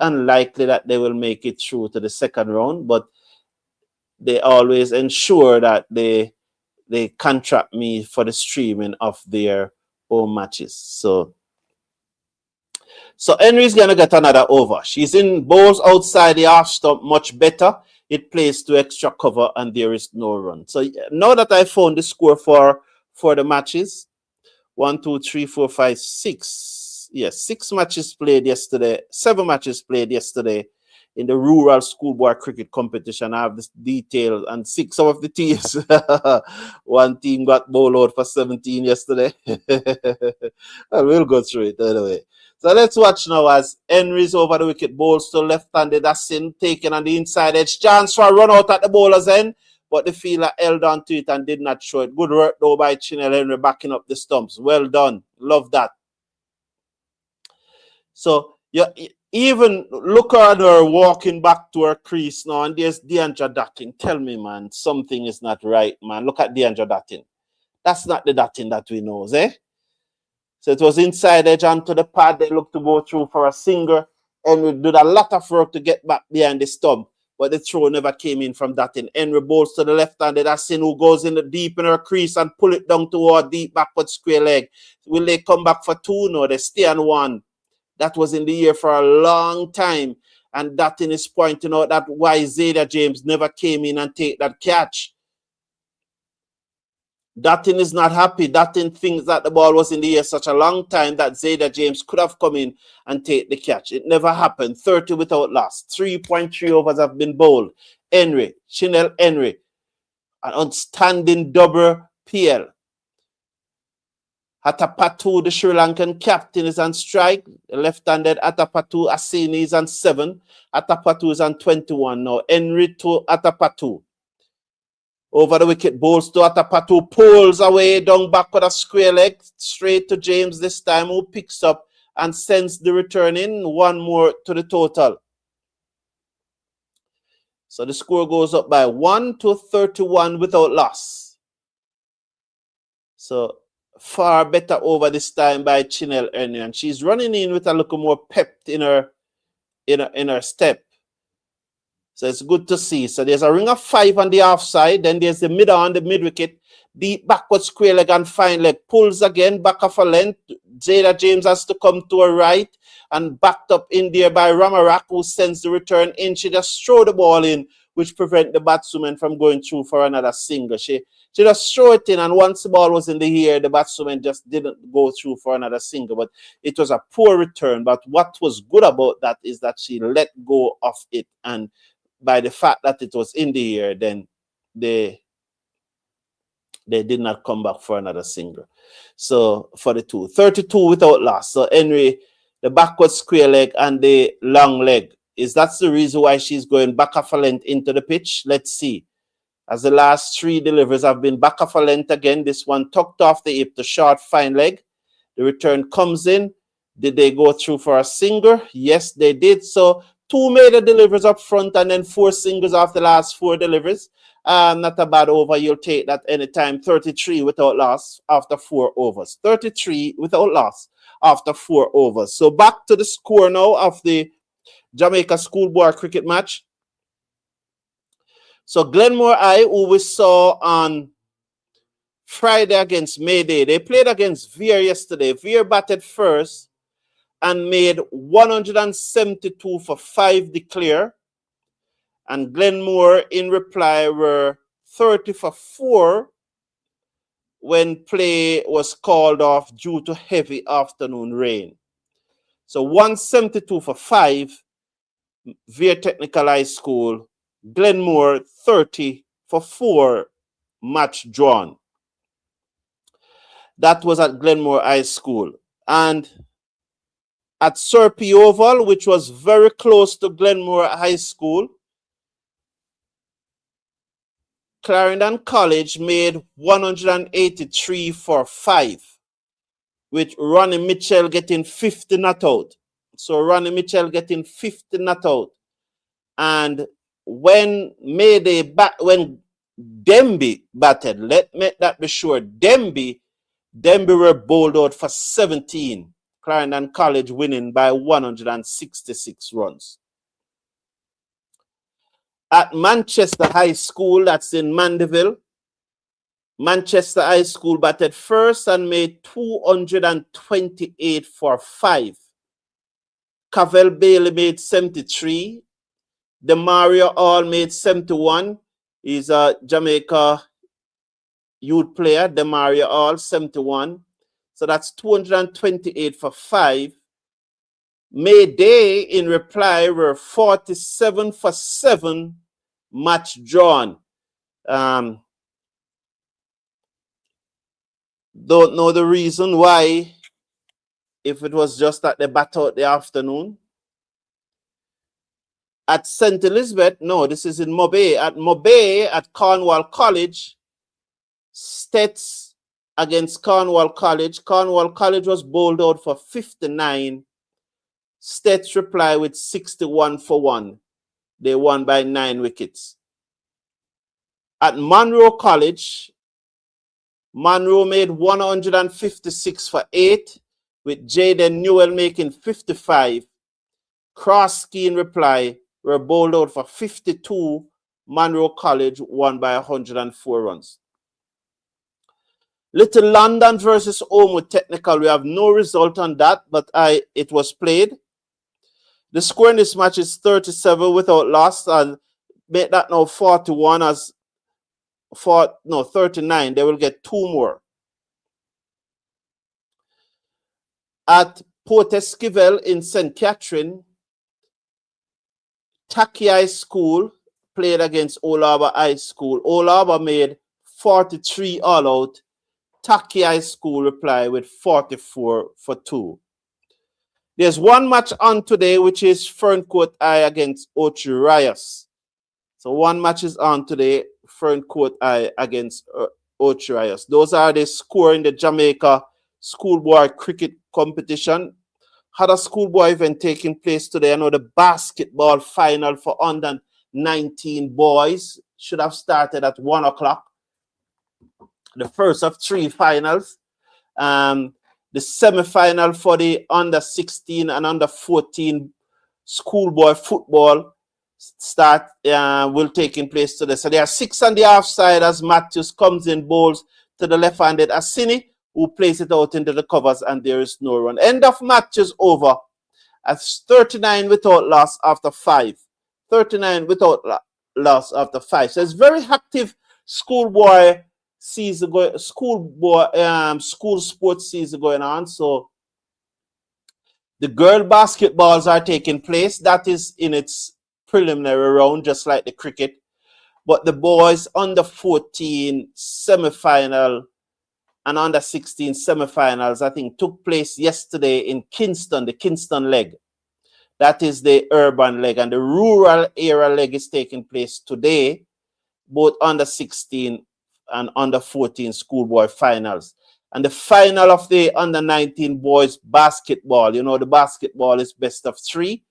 unlikely that they will make it through to the second round, but they always ensure that they contract me for the streaming of their own matches. So Henry's going to get another over. She's in balls outside the half stump, much better. It plays to extra cover, and there is no run. So now that I found the score for the matches, 1, 2, 3, 4, 5, 6. Yes, 6 matches played yesterday. 7 matches played yesterday in the rural schoolboy cricket competition. I have this detail and 6 of the teams. One team got bowled out for 17 yesterday. We'll go through it anyway. So let's watch now as Henry's over the wicket, bowls to left-handed Asin, taken on the inside edge. Chance for a run out at the bowler's end, but the fielder held on to it and did not show it. Good work though by Chinel Henry backing up the stumps. Well done. Love that. So you even look at her walking back to her crease now, and there's Deandra Dattin. Tell me, man, something is not right, man. Look at Deandra Dattin. That's not the Dattin that we know, eh? So it was inside edge onto the pad. They looked to go through for a single. Henry did a lot of work to get back behind the stump, but the throw never came in from that. And Henry bowls to the left-handed Asin, who goes in the deep in her crease and pull it down toward deep backward square leg. Will they come back for two? No, they stay on one. That was in the air for a long time. And that is pointing out that why Zayda James never came in and take that catch. Datin is not happy. Datin thinks that the ball was in the air such a long time that Zayda James could have come in and take the catch. It never happened. 30 without loss. 3.3 overs have been bowled. Henry, Chinel Henry, an outstanding double PL. Atapatu, the Sri Lankan captain, is on strike. The left-handed Atapatu Asini is on 7. Atapatu is on 21 now. Henry to Atapatu. Over the wicket, bowls to Atapatu, pulls away down back with a square leg, straight to James this time, who picks up and sends the return in. One more to the total. So the score goes up by 1 to 31 without loss. So far better over this time by Chinel Ernie, and she's running in with a little more pep in her step. So it's good to see. So there's a ring of 5 on the half side. Then there's the mid on the mid wicket. Deep backward square leg and fine leg. Pulls again back off a length. Zayda James has to come to her right and backed up in there by Ramarak, who sends the return in. She just throw the ball in, which prevent the batswoman from going through for another single. She just throw it in, and once the ball was in the air, the batswoman just didn't go through for another single. But it was a poor return. But what was good about that is that she let go of it, and by the fact that it was in the air, then they did not come back for another single. So for the 32 without loss. So Henry, the backward square leg and the long leg, that's the reason why she's going back off a length into the pitch? Let's see. As the last 3 deliveries have been back off a length again, this one tucked off the hip, the short fine leg. The return comes in. Did they go through for a single? Yes, they did. So 2 major deliveries up front and then 4 singles after the last 4 deliveries. Not a bad over. You'll take that anytime. 33 without loss after 4 overs. 33 without loss after 4 overs. So back to the score now of the Jamaica schoolboy cricket match. So Glenmore High, who we saw on Friday against Mayday, they played against Veer yesterday. Veer batted first and made 172 for 5 declare. And Glenmore, in reply, were 30 for 4 when play was called off due to heavy afternoon rain. So 172 for 5, Veer Technical High School. Glenmore, 30 for 4, match drawn. That was at Glenmore High School. And at Serpy Oval, which was very close to Glenmore High School, Clarendon College made 183 for 5, with Ronnie Mitchell getting 50 not out. So Ronnie Mitchell getting 50 not out. And when Demby batted, let me that be sure, Demby were bowled out for 17. Clarendon College winning by 166 runs. At Manchester High School, that's in Mandeville, Manchester High School batted first and made 228 for 5. Cavell Bailey made 73. Demario Hall made 71. He's a Jamaica youth player. Demario Hall, 71. So that's 228 for 5. Mayday, in reply, were 47 for 7, match drawn. Don't know the reason why, if it was just that they bat out the afternoon. At St. Elizabeth, no, this is in Mobay. At Mobay, at Cornwall College, Stets against Cornwall College. Cornwall College was bowled out for 59. Stets reply with 61 for 1. They won by 9 wickets. At Monroe College, Monroe made 156 for 8. with Jaden Newell making 55. Krosky in reply were bowled out for 52. Monroe College won by 104 runs. Little London versus Omo Technical. We have no result on that, but it was played. The score in this match is 37 without loss, and make that now 41 as 39. They will get 2 more. At Port Esquivel in St. Catherine, Taki High School played against Old Harbour High School. Old Harbour made 43 all out. Taki High School replied with 44 for 2. There's one match on today, which is Ferncourt High against Ocho Rios. So one match is on today, Ferncourt High against Ocho Rios. Those are the score in the Jamaica schoolboy cricket competition. Had a schoolboy event taking place today. I know the basketball final for under 19 boys should have started at 1 o'clock. The first of 3 finals. The semi-final for the under 16 and under 14 schoolboy football will take in place today. So there are 6 on the half side as Matthews comes in, bowls to the left-handed Assini, who plays it out into the covers, and there is no run. End of Matthews over at 39 without loss after 5. 39 without loss after 5. So it's very active schoolboy season going, school sports season going on. So the girl basketballs are taking place. That is in its preliminary round, just like the cricket. But the boys under 14 semi-final and under 16 semi-finals, I think, took place yesterday in Kingston, the Kingston leg. That is the urban leg. And the rural area leg is taking place today, both under 16 and under 14 schoolboy finals. And the final of the under 19 boys basketball, you know, the basketball is best of 3.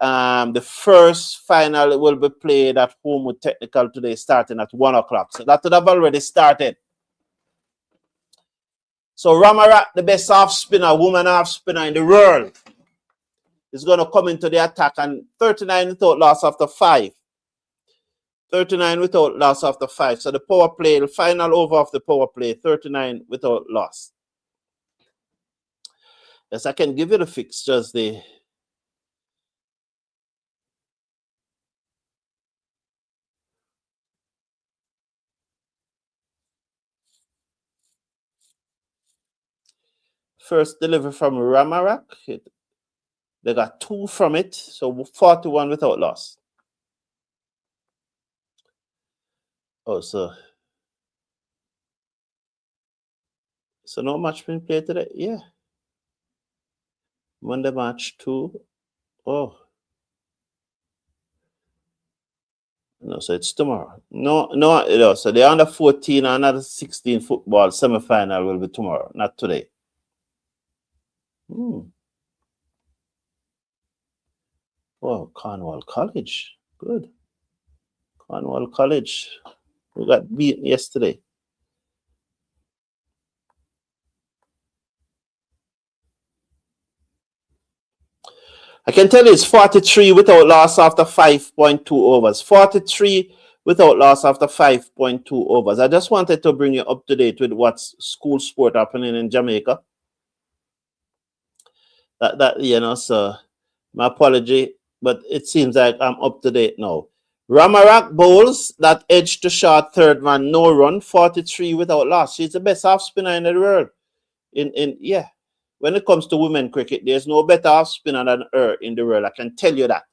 The first final will be played at home with Technical today, starting at 1 o'clock. So that would have already started. So Ramarat, the best half spinner, woman half spinner in the world, is going to come into the attack, and 39 without loss after 5. 39 without loss after 5. So the power play, the final over of the power play, 39 without loss. Yes, I can give you the fixtures. First delivery from Ramarak. They got 2 from it, so 41 without loss. Oh, so no match being played today? Yeah. Monday match 2. Oh. No, so it's tomorrow. No. So the under 14 and under 16 football semi-final will be tomorrow, not today. Oh, Cornwall College. Good. Cornwall College. We got beaten yesterday. I can tell you it's 43 without loss after 5.2 overs. 43 without loss after 5.2 overs. I just wanted to bring you up to date with what's school sport happening in Jamaica. So my apology, but it seems like I'm up to date now. Ramarak bowls that edge to short third man, no run, 43 without loss. She's the best half spinner in the world. When it comes to women cricket, there's no better half spinner than her in the world. I can tell you that.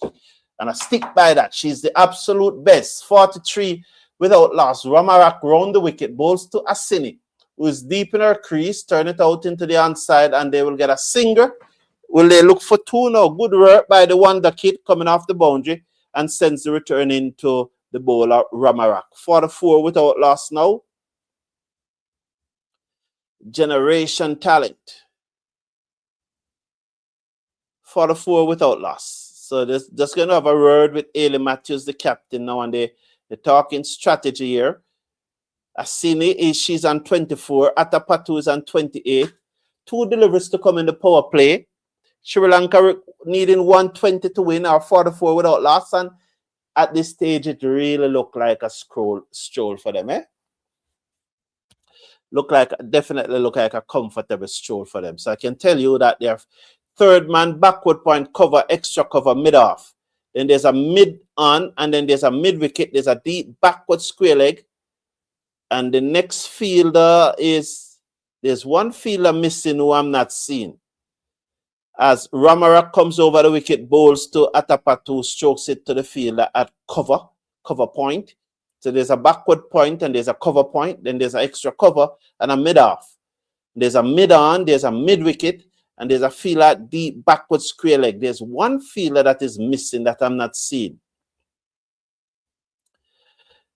And I stick by that. She's the absolute best. 43 without loss. Ramarak round the wicket, bowls to Assini, who is deep in her crease, turn it out into the onside, and they will get a single. Will they look for 2 now? Good work by the Wonder Kid coming off the boundary and sends the return into the bowler Ramarak. 44 without loss now. Generation talent. 44 without loss. So just going to have a word with Ailey Matthews, the captain now, and they're talking strategy here. Assini she's on 24. Atapatu is on 28. 2 deliveries to come in the power play. Sri Lanka needing 120 to win or 44 without loss. And at this stage, it really looked like a stroll for them, eh? Definitely look like a comfortable stroll for them. So I can tell you that their third man backward point cover, extra cover, mid off. Then there's a mid on, and then there's a mid wicket. There's a deep backward square leg. And the next fielder there's one fielder missing who I'm not seeing. As Ramarak comes over the wicket, bowls to Atapatu, strokes it to the fielder at cover point. So there's a backward point and there's a cover point. Then there's an extra cover and a mid off. There's a mid on, there's a mid wicket, and there's a fielder deep backward square leg. There's one fielder that is missing that I'm not seeing.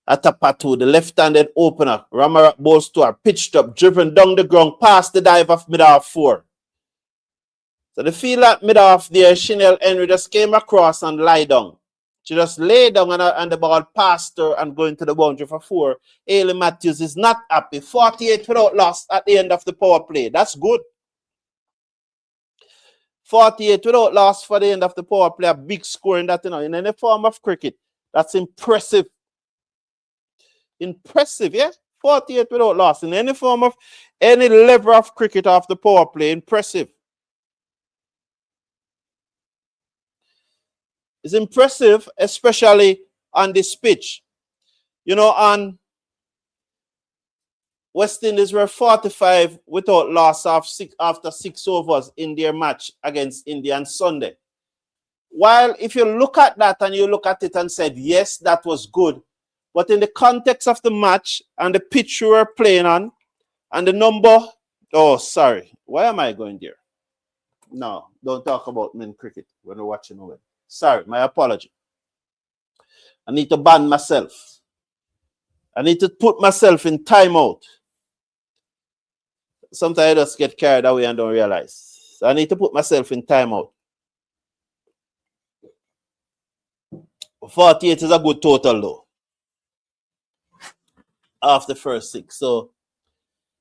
Atapatu, the left-handed opener. Ramarak bowls to her, pitched up, driven down the ground, past the dive of mid-off 4. So the fielder at mid-off there, Chanel Henry just came across and lie down. She just lay down and the ball passed her and going to the boundary for 4. Ailey Matthews is not happy. 48 without loss at the end of the power play. That's good. 48 without loss for the end of the power play. A big score in that, in any form of cricket. That's impressive. Impressive, yeah? 48 without loss. In any form of, any level of cricket off the power play. Impressive. It's impressive, especially on this pitch. On West Indies were 45 without loss after 6 overs in their match against India on Sunday. While if you look at that and you look at it and said, yes, that was good, but in the context of the match and the pitch we were playing on and the number, oh, sorry, why am I going there? No, don't talk about men cricket when we're watching over. Sorry, my apology. I need to ban myself. I need to put myself in timeout. Sometimes I just get carried away and don't realize. So I need to put myself in timeout. 48 is a good total though. After the first 6. So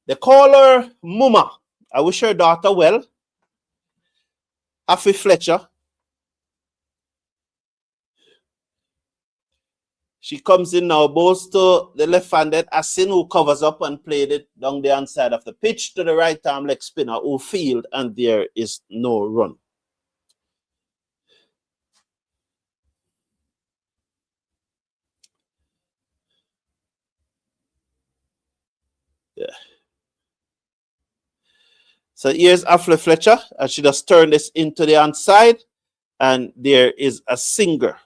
the caller, Muma, I wish her daughter well. Afi Fletcher. She comes in now, bowls to the left-handed Asin, who covers up and played it down the inside of the pitch to the right-arm leg spinner, who field, and there is no run. Yeah. So here's Afi Fletcher, and she just turned this into the outside, and there is a singer.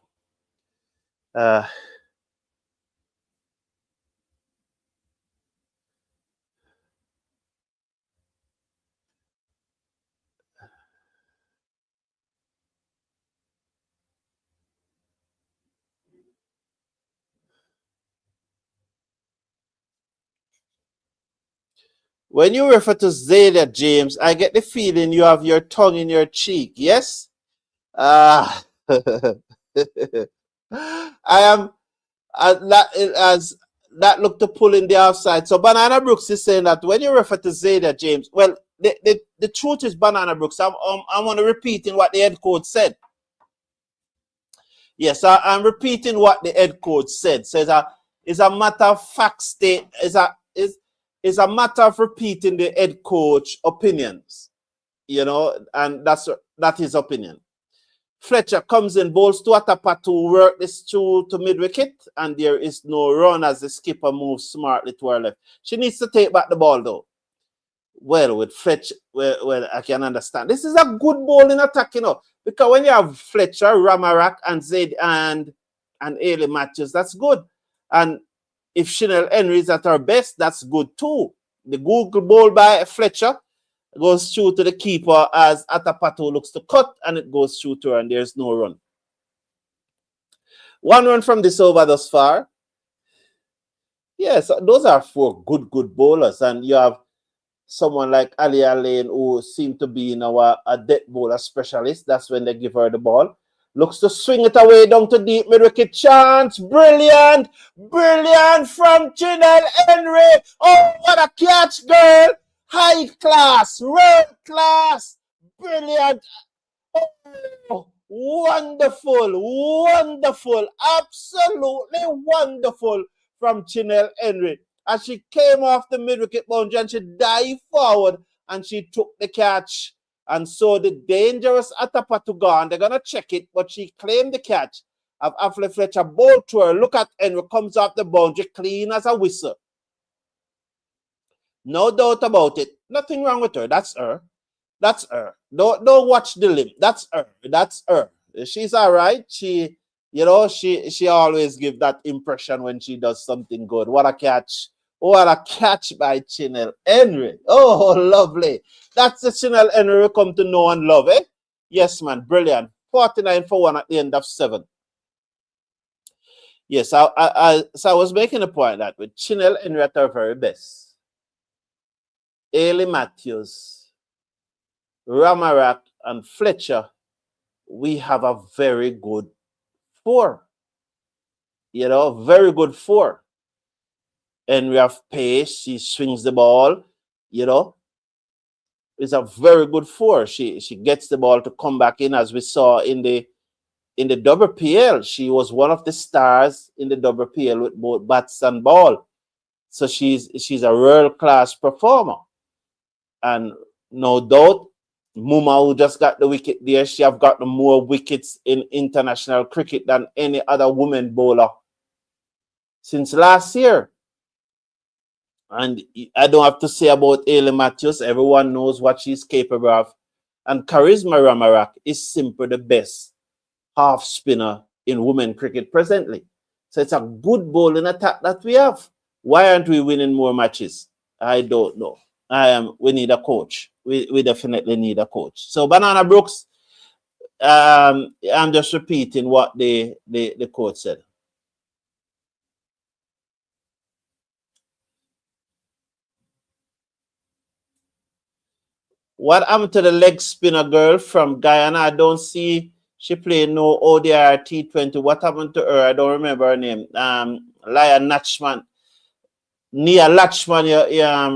When you refer to Zayda, James, I get the feeling you have your tongue in your cheek, yes? I am, that looked to pull in the outside. So Banana Brooks is saying that when you refer to Zayda, James, well, the truth is, Banana Brooks, I'm going to repeating what the head coach said. Yes, I'm repeating what the head coach said. So it's a matter of fact it's a matter of repeating the head coach opinions, and that his opinion. Fletcher comes in, bowls to Atapatu, work this through to mid-wicket, and there is no run as the skipper moves smartly to her left. She needs to take back the ball, though. Well, with Fletcher, well, I can understand. This is a good bowling attack, because when you have Fletcher, Ramarak, and Zaid and Ailey Matthews, that's good. And if Chanel Henry is at her best, that's good too. The Google ball by Fletcher goes through to the keeper as Atapatu looks to cut, and it goes through to her, and there's no run. 1 run from this over thus far. Yes, those are 4 good bowlers, and you have someone like Ali Alain who seemed to be a death bowler specialist. That's when they give her the ball. Looks to swing it away down to deep mid-wicket. Chance. Brilliant. Brilliant from Chanel Henry. Oh, what a catch, girl. high class, world class, brilliant. Oh, wonderful, wonderful, absolutely wonderful from Chinel Henry. As she came off the mid-wicket boundary and she dived forward and she took the catch. And so the dangerous Atapa to gone, they're going to check it, but she claimed the catch. Of Affle Fletcher ball to her. Look at Henry, comes off the boundary clean as a whistle. No doubt about it. Nothing wrong with her. That's her. That's her. Don't watch the limp. That's her. That's her. She's all right. She always give that impression when she does something good. What a catch. What a catch by Chinel Henry. Oh, lovely. That's the Chinel Henry we come to know and love, eh? Yes, man. Brilliant. 49 for 1 at the end of 7. Yes, so I was making a point that with Chinel Henry at her very best, Ailey Matthews, Ramarak, and Fletcher, we have a very good 4. Very good 4. And we have pace. She swings the ball. It's a very good 4. She gets the ball to come back in, as we saw in the WPL. She was one of the stars in the WPL with both bats and ball. So she's a world-class performer. And no doubt, Muma, who just got the wicket there, she have gotten more wickets in international cricket than any other woman bowler since last year. And I don't have to say about Ailey Matthews. Everyone knows what she's capable of. And Charisma Ramarak is simply the best half spinner in women cricket presently. So it's a good bowling attack that we have. Why aren't we winning more matches? I don't know. We need a coach. We definitely need a coach. So Banana Brooks, I'm just repeating what the coach said. What happened to the leg spinner girl from Guyana? I don't see she played no ODI T20. What happened to her? I don't remember her name. Nia Latchman,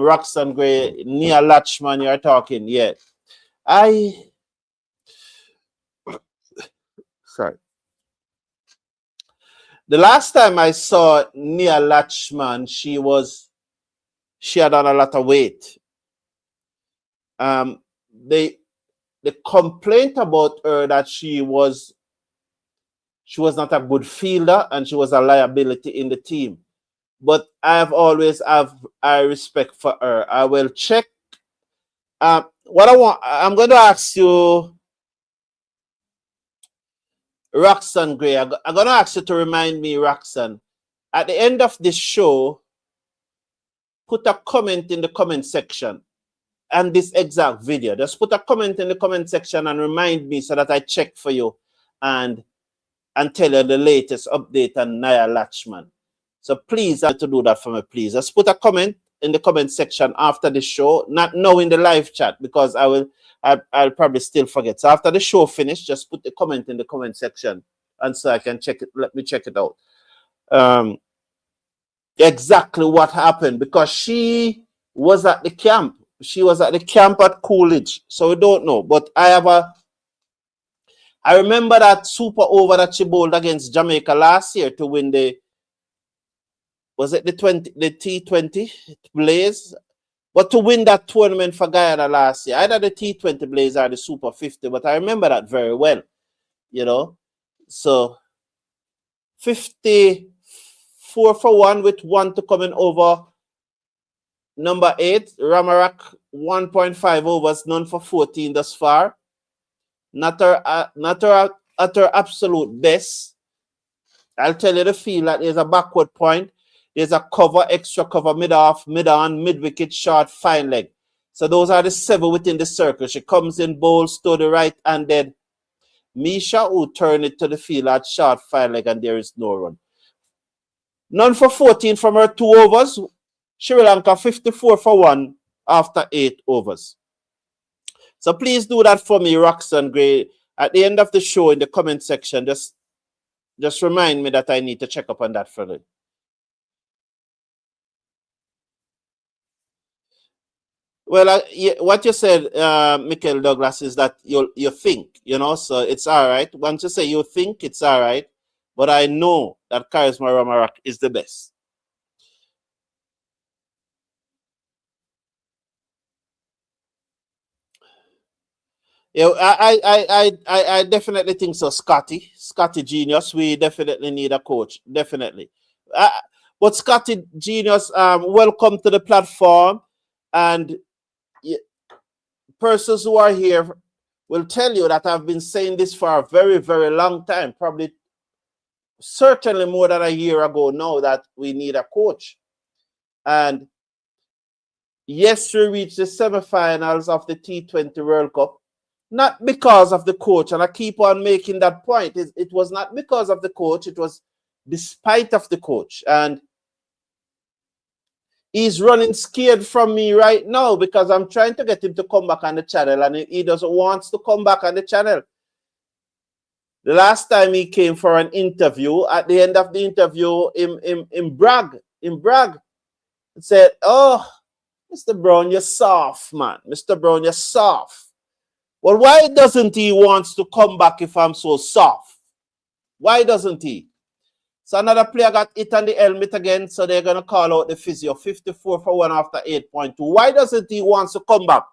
Roxanne Gray, Nia Latchman, you're talking. Yeah. Sorry. The last time I saw Nia Latchman, she had on a lot of weight. The complaint about her that she was not a good fielder and she was a liability in the team. But I've always have respect for her. I will check. What I'm going to ask you, Roxanne Gray. I'm going to ask you to remind me, Roxanne, at the end of this show, put a comment in the comment section and this exact video. Just put a comment in the comment section and remind me so that I check for you and tell you the latest update on Nia Latchman. So please, to do that for me, please. Just put a comment in the comment section after the show, not now in the live chat, because I'll probably still forget. So after the show finished, just put the comment in the comment section and so I can check it. Let me check it out. Exactly what happened, because she was at the camp. She was at the camp at Coolidge. So we don't know. But I remember that super over that she bowled against Jamaica last year to win the T20 Blaze? But to win that tournament for Guyana last year, either the T20 Blaze or the Super 50, but I remember that very well, So 54 for 1 with 1 to coming over. Number 8, Ramarak, 1.5 overs, none for 14 thus far. Not her at her absolute best. I'll tell you the feel that there's a backward point. There's a cover, extra cover, mid-off, mid-on, mid-wicket, short, fine leg. So those are the 7 within the circle. She comes in, bowls to the right-handed Misha, who turn it to the field at short, fine leg, and there is no run. None for 14 from her 2 overs. Sri Lanka 54 for 1 after 8 overs. So please do that for me, Roxanne Gray. At the end of the show, in the comment section, just remind me that I need to check up on that for you. Well, what you said, Michael Douglas, is that you think, so it's all right. Once you say you think, it's all right. But I know that Charisma Ramarak is the best. Yeah, I definitely think so. Scotty Genius, we definitely need a coach, definitely. Uh, but Scotty Genius, welcome to the platform, and persons who are here will tell you that I've been saying this for a very, very long time, probably certainly more than a year ago now, that we need a coach. And yes, we reached the semifinals of the T20 World Cup, not because of the coach, and I keep on making that point. It was not because of the coach, it was despite of the coach. And he's running scared from me right now because I'm trying to get him to come back on the channel, and he doesn't want to come back on the channel. The last time he came for an interview, at the end of the interview, in brag, said, "Oh, Mr. Brown, you're soft, man. Mr. Brown, you're soft." Well, why doesn't he want to come back if I'm so soft? Why doesn't he? So another player got hit on the helmet again, so they're going to call out the physio. 54 for 1 after 8.2. Why doesn't he want to come back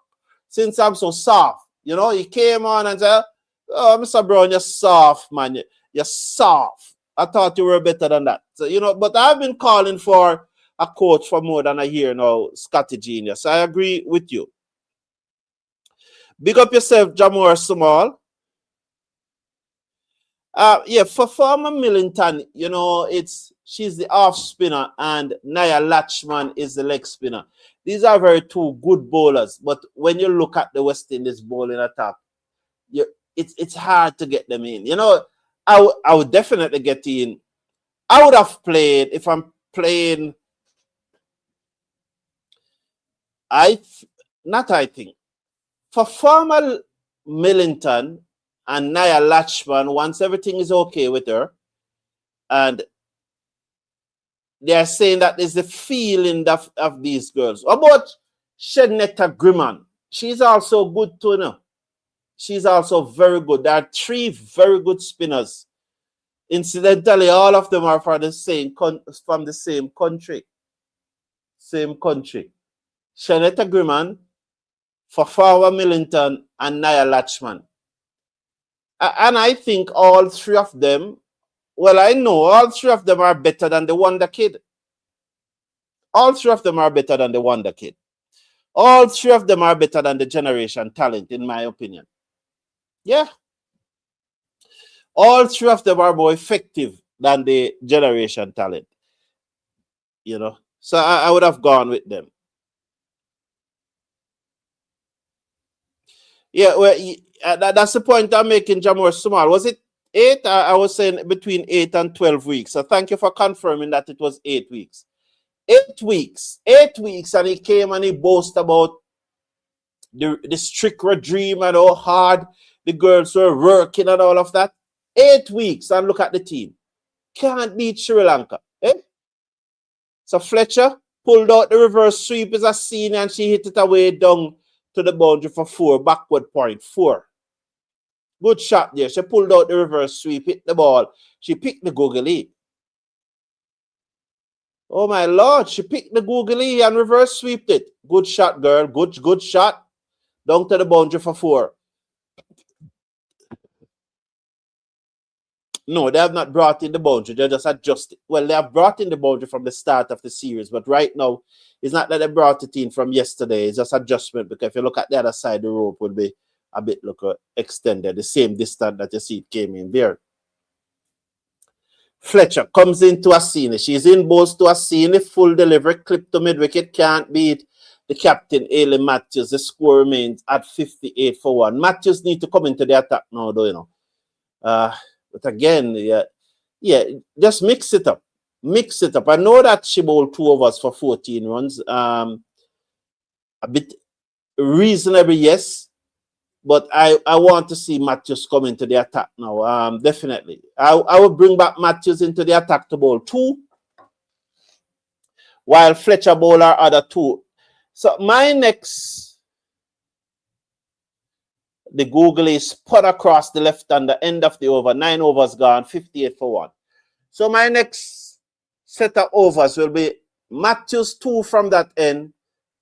since I'm so soft? He came on and said, "Oh, Mr. Brown, you're soft, man. You're soft. I thought you were better than that." So, but I've been calling for a coach for more than a year now, Scotty Genius. I agree with you. Big up yourself, Jamor Small. For former Millington, she's the off spinner and Nia Latchman is the leg spinner. These are very two good bowlers, but when you look at the West Indies bowling attack, it's hard to get them in. I would definitely get in. I would have played if I'm playing. I think for former Millington and Nia Latchman, once everything is okay with her, and they're saying that there's a feeling of these girls. What about Shenetta Grimman? She's also good too, no? She's also very good. There are 3 very good spinners. Incidentally, all of them are from the same country. Same country. Shenetta Grimman, Fafawa Millington, and Nia Latchman. And I think all 3 of them, well, I know all 3 of them are better than the Wonder Kid. All 3 of them are better than the Wonder Kid. All 3 of them are better than the generation talent, in my opinion. Yeah. All 3 of them are more effective than the generation talent. So I would have gone with them. Yeah, well, that's the point I'm making, Jamor Small. Was it 8? I was saying between 8 and 12 weeks. So thank you for confirming that it was 8 weeks. 8 weeks. 8 weeks, and he came and he boasted about the strict regime and how hard the girls were working and all of that. 8 weeks, and look at the team. Can't beat Sri Lanka. So Fletcher pulled out the reverse sweep as a senior, and she hit it away down to the boundary for 4, backward point, 4. Good shot there. She pulled out the reverse sweep, hit the ball. She picked the googly. Oh my Lord, she picked the googly and reverse sweeped it. Good shot, girl. Good shot. Down to the boundary for 4. No, they have not brought in the boundary. They just adjusted. Well, they have brought in the boundary from the start of the series, but right now, it's not that they brought it in from yesterday. It's just adjustment, because if you look at the other side, the rope would be a bit extended, the same distance that you see it came in there. Fletcher comes into a scene. She's in both to a scene. Full delivery, clip to mid-wicket, can't beat the captain, Ailey Matthews. The score remains at 58 for 1. Matthews need to come into the attack now, though, But again, yeah, just mix it up. Mix it up. I know that she bowled 2 overs for 14 runs. A bit reasonable, yes. But I want to see Matthews come into the attack now. Definitely. I will bring back Matthews into the attack to bowl 2, while Fletcher bowl our other 2. So my next The googly spun across the left-hander end of the over. 9 overs gone, 58 for 1. So my next set of overs will be Matthews 2 from that end,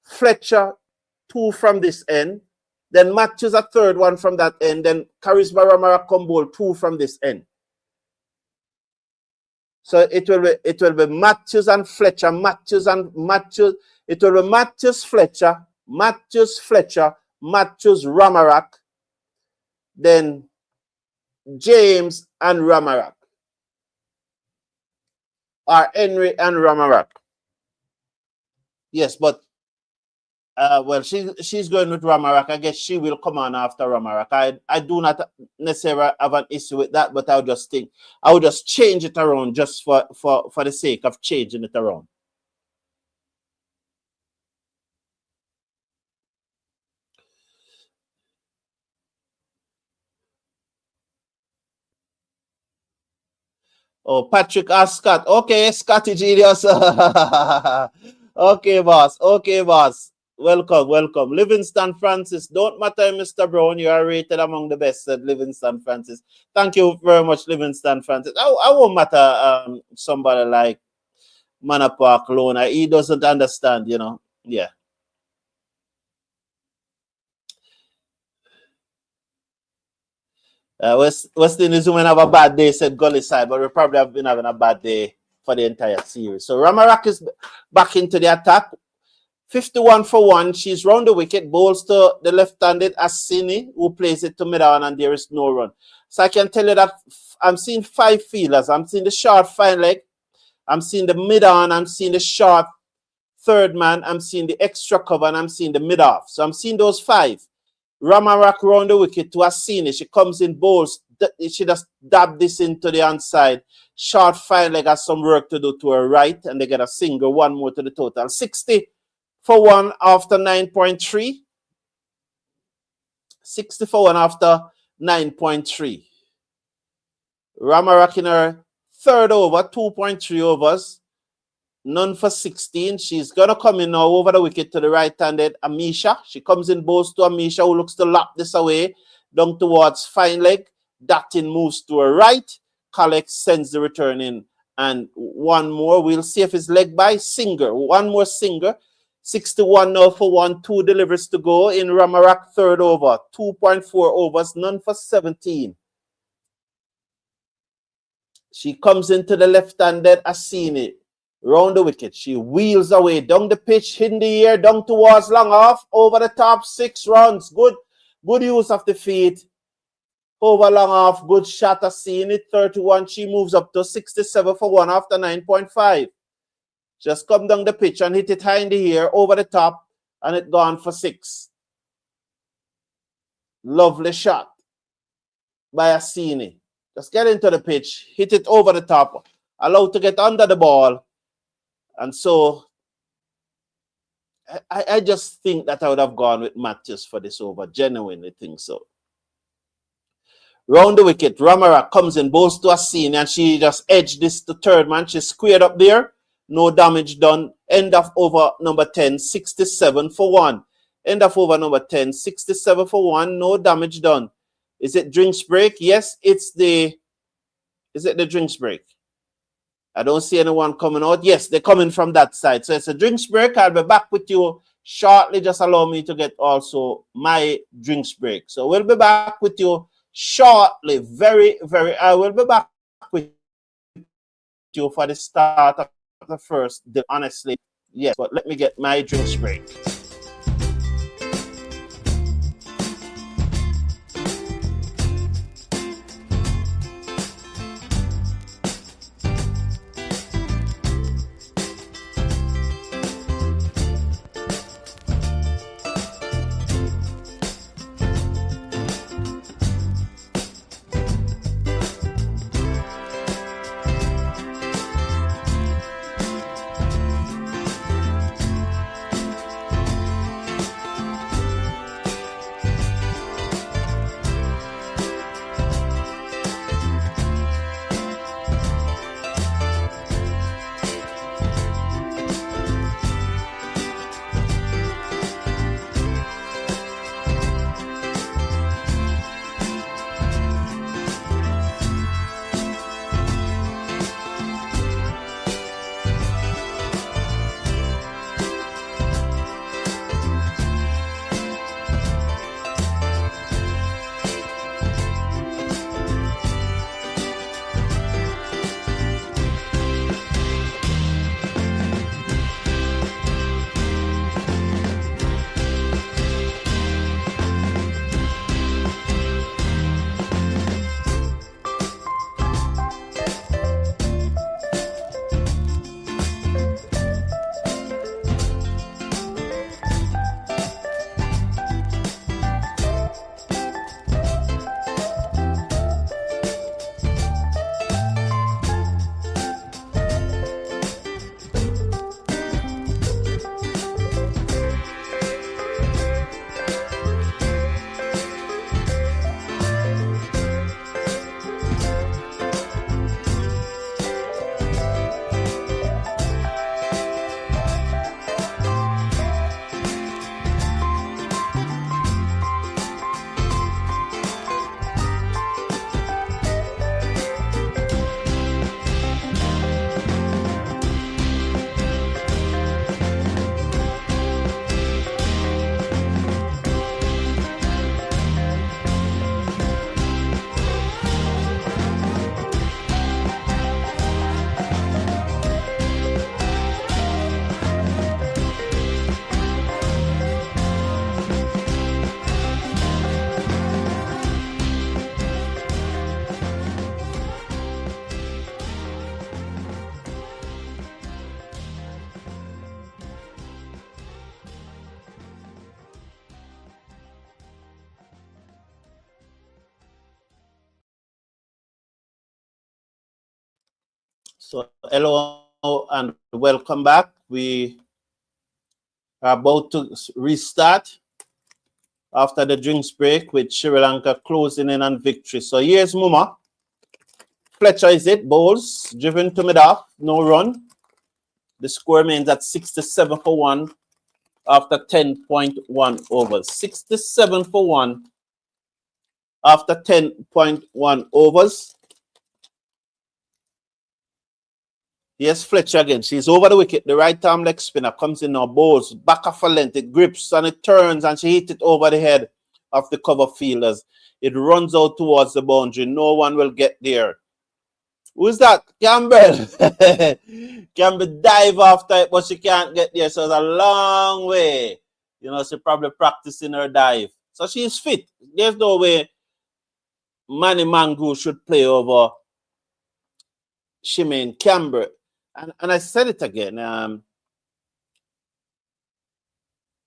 Fletcher 2 from this end, then Matthews a third one from that end, then Charisma Ramara Combo 2 from this end. So it will be Matthews and Fletcher, Matthews and Matthews. It will be Matthews Fletcher, Matthews Fletcher, Matthews Ramarak, then James and Ramarak, or Henry and Ramarak. Yes, but well, she's going with Ramarak. I guess she will come on after Ramarak. I do not necessarily have an issue with that, but I would just change it around just for the sake of changing it around. Oh, Patrick asked Scott. Okay, Scotty Genius. Okay, boss. Okay, boss. Welcome, welcome. Livingston Francis. Don't matter, Mr. Brown. You are rated among the best, said Livingston Francis. Thank you very much, Livingston Francis. I won't matter somebody like Manapark Lona. He doesn't understand, you know. Yeah. West Indies women have a bad day, said Gully side, but we probably have been having a bad day for the entire series. So Ramarak is back into the attack. 51 for 1. She's round the wicket, bowls to the left-handed Assini, who plays it to mid-on, and there is no run. So I can tell you that I'm seeing 5 fielders. I'm seeing the short fine leg. I'm seeing the mid-on. I'm seeing the short third man. I'm seeing the extra cover, and I'm seeing the mid-off. So I'm seeing those 5. Ramarak round the wicket to Assini. She comes in, bowls. She just dab this into the onside. Short fine leg has some work to do to her right, and they get a single, 1 more to the total. 60 for 1 after 9.3. 60 for 1 after 9.3. Ramarak in her third over, 2.3 overs. None for 16. She's going to come in now over the wicket to the right-handed Amisha. She comes in, bowls to Amisha, who looks to lap this away down towards fine leg. Datin moves to her right. Collex sends the return in. And 1 more. We'll see if it's leg by. Singer. 1 more Singer. 61 now for 1. 2 deliveries to go in Ramarak third over. 2.4 overs. None for 17. She comes into the left-handed Assini. Round the wicket. She wheels away down the pitch, in the air, down towards long off, over the top, 6 runs. Good use of the feet. Over long off, good shot. Assini, 31. She moves up to 67 for 1 after 9.5. Just come down the pitch and hit it high in the air, over the top, and it gone for 6. Lovely shot by Assini. Just get into the pitch, hit it over the top, allowed to get under the ball. And so I just think that I would have gone with Matthews for this over. Genuinely think so. Round the wicket, Ramarak comes in, bowls to Assini, and she just edged this to third man. She squared up there. No damage done. End of over number 10, 67 for 1. End of over number 10, 67 for 1. No damage done. Is it drinks break? Yes, is it the drinks break? I don't see anyone coming out. Yes, they're coming from that side. So it's a drinks break. I'll be back with you shortly. Just allow me to get also my drinks break. So we'll be back with you shortly. I will be back with you for the start of the first. Honestly, yes, but let me get my drinks break. So hello and welcome back. We are about to restart after the drinks break with Sri Lanka closing in on victory. So here's Muma. Fletcher is it, bowls, driven to mid-off, no run. The score remains at 67 for 1 after 10.1 overs. 67 for 1 after 10.1 overs. Here's Fletcher again. She's over the wicket. The right arm leg spinner comes in now, bowls, back of a length. It grips and it turns and she hit it over the head of the cover fielders. It runs out towards the boundary. No one will get there. Who's that? Campbell. Campbell dive after it, but she can't get there. So it's a long way. You know, she's probably practicing her dive. So she's fit. There's no way Manny Mangu should play over Shimane Campbell. And I said it again. Out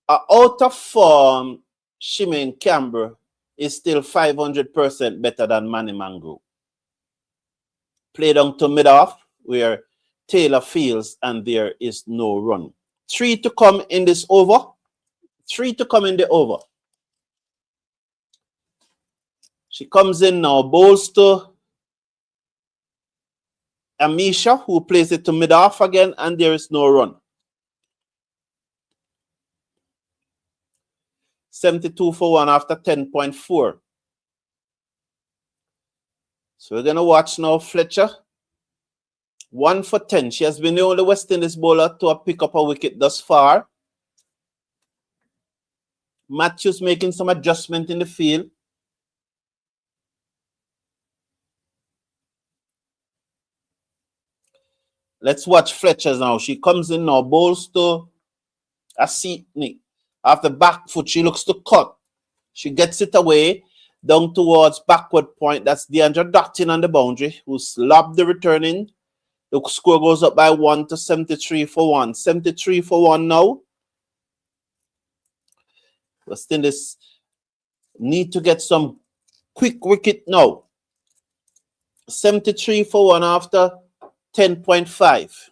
of form, Shimane Campbell is still 500% better than Manny Mangu. Play down to mid-off where Taylor fields and there is no run. 3 to come in this over. 3 to come in the over. She comes in now, bowls to Amisha, who plays it to mid-off again, and there is no run. 72 for 1 after 10.4. So we're going to watch now Fletcher. 1 for 10. She has been the only West Indies bowler to pick up a wicket thus far. Matthews making some adjustment in the field. Let's watch Fletcher now. She comes in now, bowls to Asitni. After back foot, she looks to cut. She gets it away down towards backward point. That's DeAndre Dottin on the boundary, who slobbed the return in. The score goes up by 1 to 73 for 1. 73 for 1 now. West Indies need to get some quick wicket now. 73 for 1 after 10.5.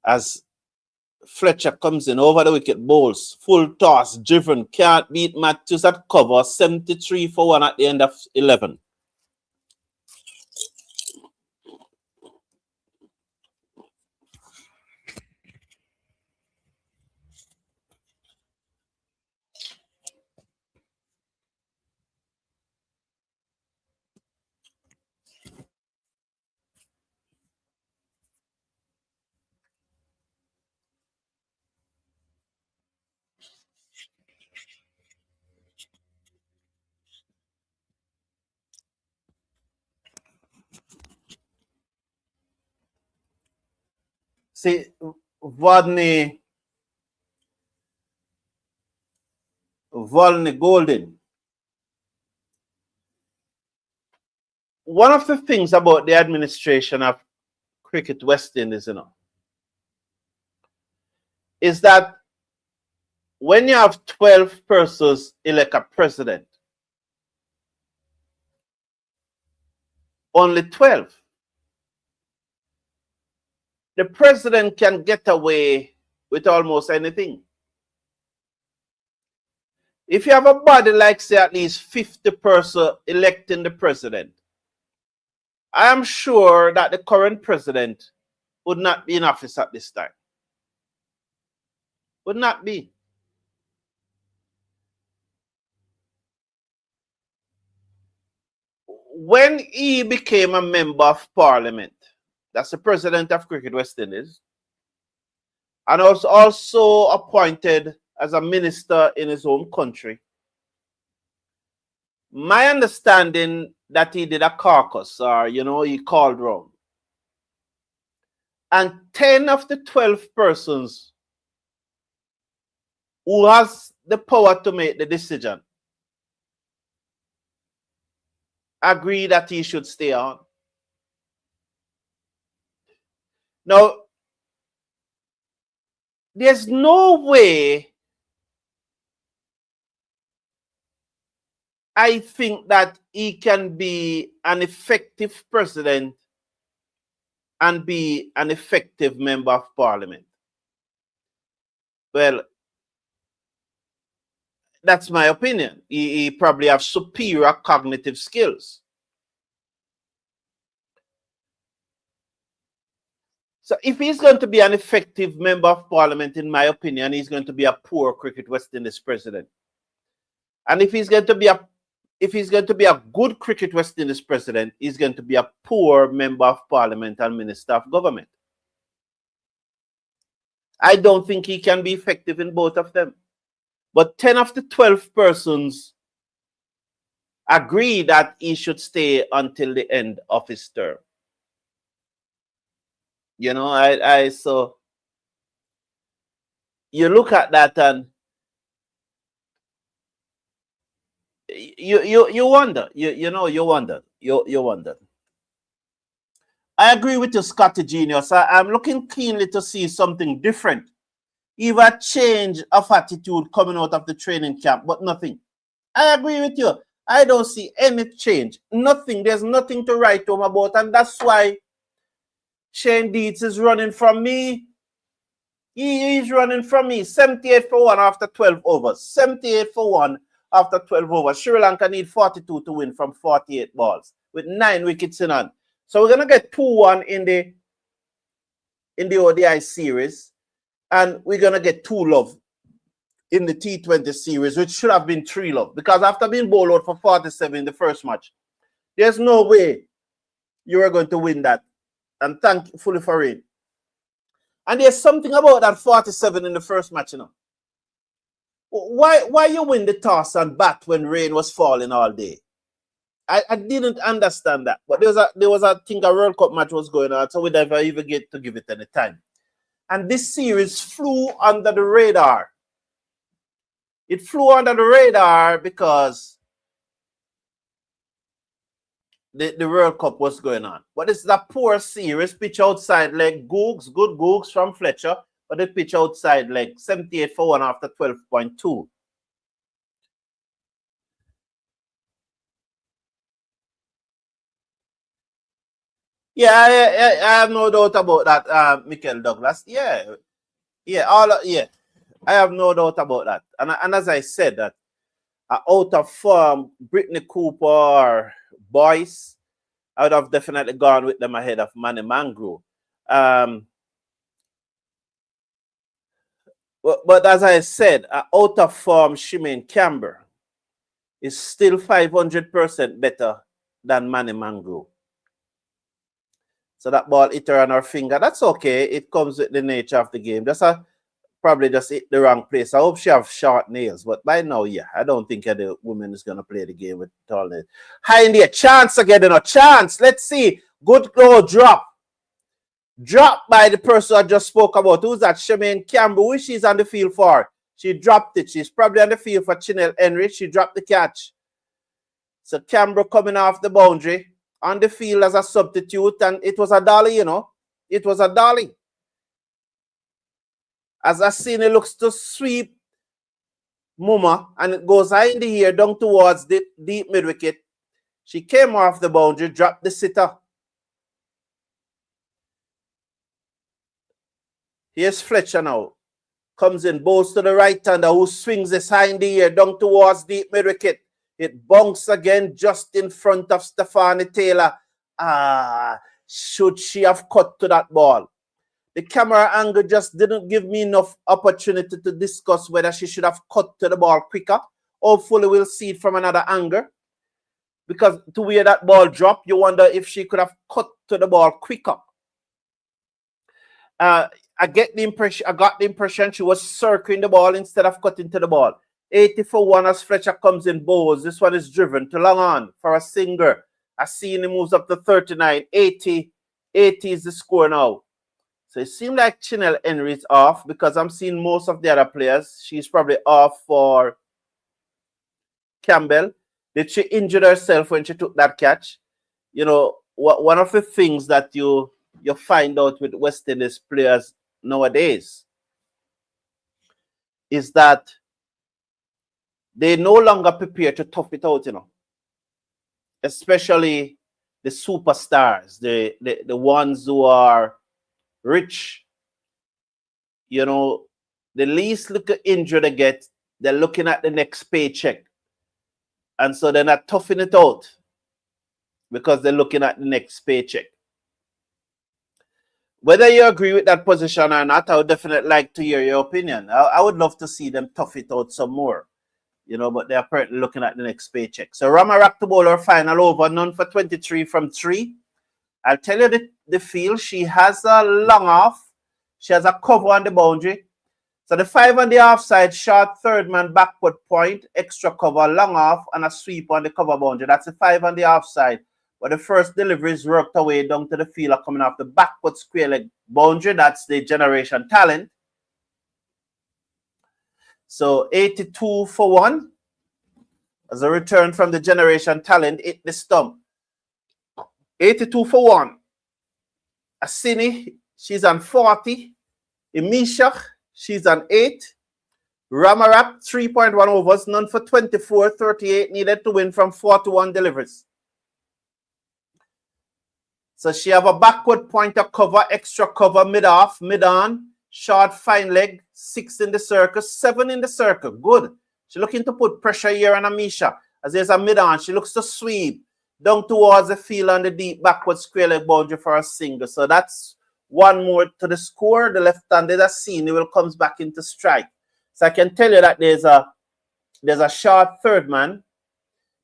As Fletcher comes in over the wicket, bowls, full toss, driven, can't beat Matthews at cover. 73 for 1 at the end of 11. See, Volney Golden. One of the things about the administration of Cricket West Indies, is that when you have 12 persons elect a president, only 12, the president can get away with almost anything. If you have a body like, say, at least 50 persons electing the president, I am sure that the current president would not be in office at this time. Would not be. When he became a member of parliament, that's the president of Cricket West Indies, and was also appointed as a minister in his home country, my understanding that he did a caucus, or, he called round. And 10 of the 12 persons who has the power to make the decision agree that he should stay on. Now, there's no way I think that he can be an effective president and be an effective member of parliament. Well, that's my opinion. He probably has superior cognitive skills. So if he's going to be an effective member of parliament, in my opinion, he's going to be a poor cricket West Indies president. And if he's going to be a good cricket West Indies president, he's going to be a poor member of parliament and minister of government. I don't think he can be effective in both of them. But 10 of the 12 persons agree that he should stay until the end of his term. You know, so you look at that and you wonder. You wonder. I agree with you, Scotty Genius. I'm looking keenly to see something different. Even a change of attitude coming out of the training camp, but nothing. I agree with you. I don't see any change. Nothing. There's nothing to write home about. And that's why Shane Deeds is running from me. He's running from me. 78 for 1 after 12 overs. 78 for 1 after 12 overs. Sri Lanka need 42 to win from 48 balls with 9 wickets in hand. So we're going to get 2-1 in the ODI series. And we're going to get 2 love in the T20 series, which should have been 3 love. Because after being bowled out for 47 in the first match, there's no way you are going to win that. And thankfully for rain. And there's something about that 47 in the first match, you know. Why you win the toss and bat when rain was falling all day? I didn't understand that. But there was I think a World Cup match was going on, so we never even get to give it any time. And this series flew under the radar. It flew under the radar because the World Cup was going on. But it's a poor series. Pitch outside leg, Googs, good Googs from Fletcher. But the pitch outside leg, 78 for 1 after 12.2. Yeah, I have no doubt about that, Michael Douglas. Yeah. I have no doubt about that. And as I said, that out of form, Brittany Cooper or Boyce, I would have definitely gone with them ahead of Manny Mangrove. But as I said, out of form, Shimane Camber is still 500% better than Manny Mangrove. So that ball hit her on her finger. That's okay. It comes with the nature of the game. Probably just hit the wrong place. I hope she have short nails. But by now, yeah, I don't think the woman is going to play the game with tall nails. High in the air. Chance again. A chance. Let's see. Good goal drop. Drop by the person I just spoke about. Who's that? Shimane Camber. Who she's on the field for? She dropped it. She's probably on the field for Chinel Henry. She dropped the catch. So Camber coming off the boundary on the field as a substitute. And it was a dolly, you know. It was a dolly. As Asini looks to sweep Muma, and it goes high in the air down towards the deep mid-wicket. She came off the boundary, dropped the sitter. Here's Fletcher now. Comes in, bowls to the right-hander who swings this high in the air down towards deep mid-wicket. It bunks again just in front of Stephanie Taylor. Should she have cut to that ball? The camera angle just didn't give me enough opportunity to discuss whether she should have cut to the ball quicker. Hopefully we'll see it from another angle. Because to where that ball dropped, you wonder if she could have cut to the ball quicker. I got the impression she was circling the ball instead of cutting to the ball. 80 for 1 as Fletcher comes in bowls. This one is driven to long on for a singer. I see he moves up to 39. 80 is the score now. So it seems like Chinel Henry is off because I'm seeing most of the other players. She's probably off for Campbell. Did she injure herself when she took that catch? You know, one of the things that you find out with West Indies players nowadays is that they no longer prepare to tough it out, you know. Especially the superstars, the ones who are rich, you know, the least little injury they get, they're looking at the next paycheck. And so they're not toughing it out because they're looking at the next paycheck. Whether you agree with that position or not, I would definitely like to hear your opinion. I would love to see them tough it out some more, you know, but they're apparently looking at the next paycheck. So Ramarak to bowler, final over, none for 23 from 3. I'll tell you the field. She has a long off. She has a cover on the boundary. So the 5 on the offside, short third man backward point, extra cover, long off, and a sweep on the cover boundary. That's the 5 on the offside. But the first delivery is worked away down to the fielder coming off the backward square leg boundary. That's the generation talent. So 82 for 1. As a return from the generation talent, hit the stump. 82 for 1. Asini, she's on 40. Emisha, she's on 8. Ramarak, 3.1 overs, none for 24, 38 needed to win from 41 deliveries. So she have a backward pointer cover, extra cover, mid-off, mid-on, short, fine leg, 6 in the circle, 7 in the circle. Good. She's looking to put pressure here on Amisha. As there's a mid-on, she looks to sweep down towards the field on the deep backward square leg boundary for a single. So that's one more to the score. The left-handed Asini will comes back into strike. So I can tell you that there's a short third man,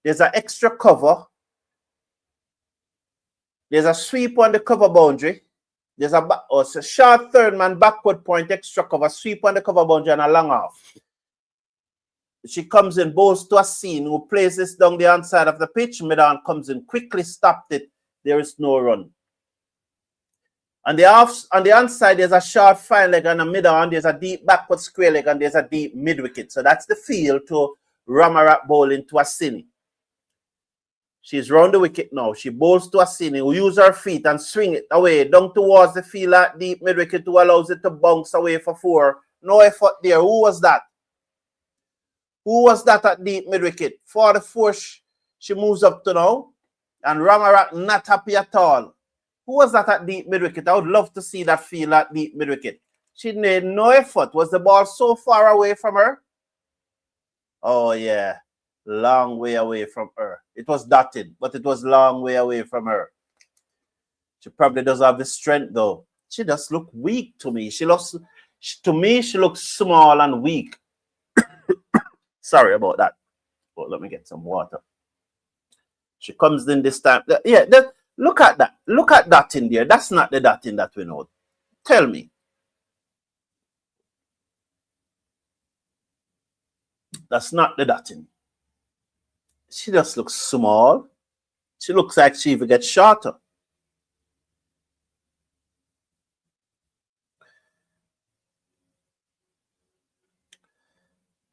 there's an extra cover, there's a sweep on the cover boundary, there's a short third man, backward point, extra cover, sweep on the cover boundary, and a long off. She comes in, bowls to Asini, who plays this down the outside of the pitch. Mid-on comes in, quickly stopped it. There is no run. On the onside, there's a short fine leg, and a mid-on, there's a deep backward square leg, and there's a deep mid-wicket. So that's the field to Ramarak bowling to Asini. She's round the wicket now. She bowls to Asini, who use her feet and swing it away, down towards the field at deep mid-wicket, who allows it to bounce away for 4. No effort there. Who was that? Who was that at deep mid-wicket? For the 4, she moves up to now, and Ramarak not happy at all. Who was that at deep mid-wicket? I would love to see that field at deep mid-wicket. She made no effort. Was the ball so far away from her? Oh, yeah. Long way away from her. It was dotted, but it was long way away from her. She probably doesn't have the strength, though. She just looks weak to me. She looks small and weak. Sorry about that. But let me get some water. She comes in this time. Yeah, look at that. Look at that in there. That's not the dotting that we know. Tell me. That's not the dotting. She just looks small. She looks like she even gets shorter.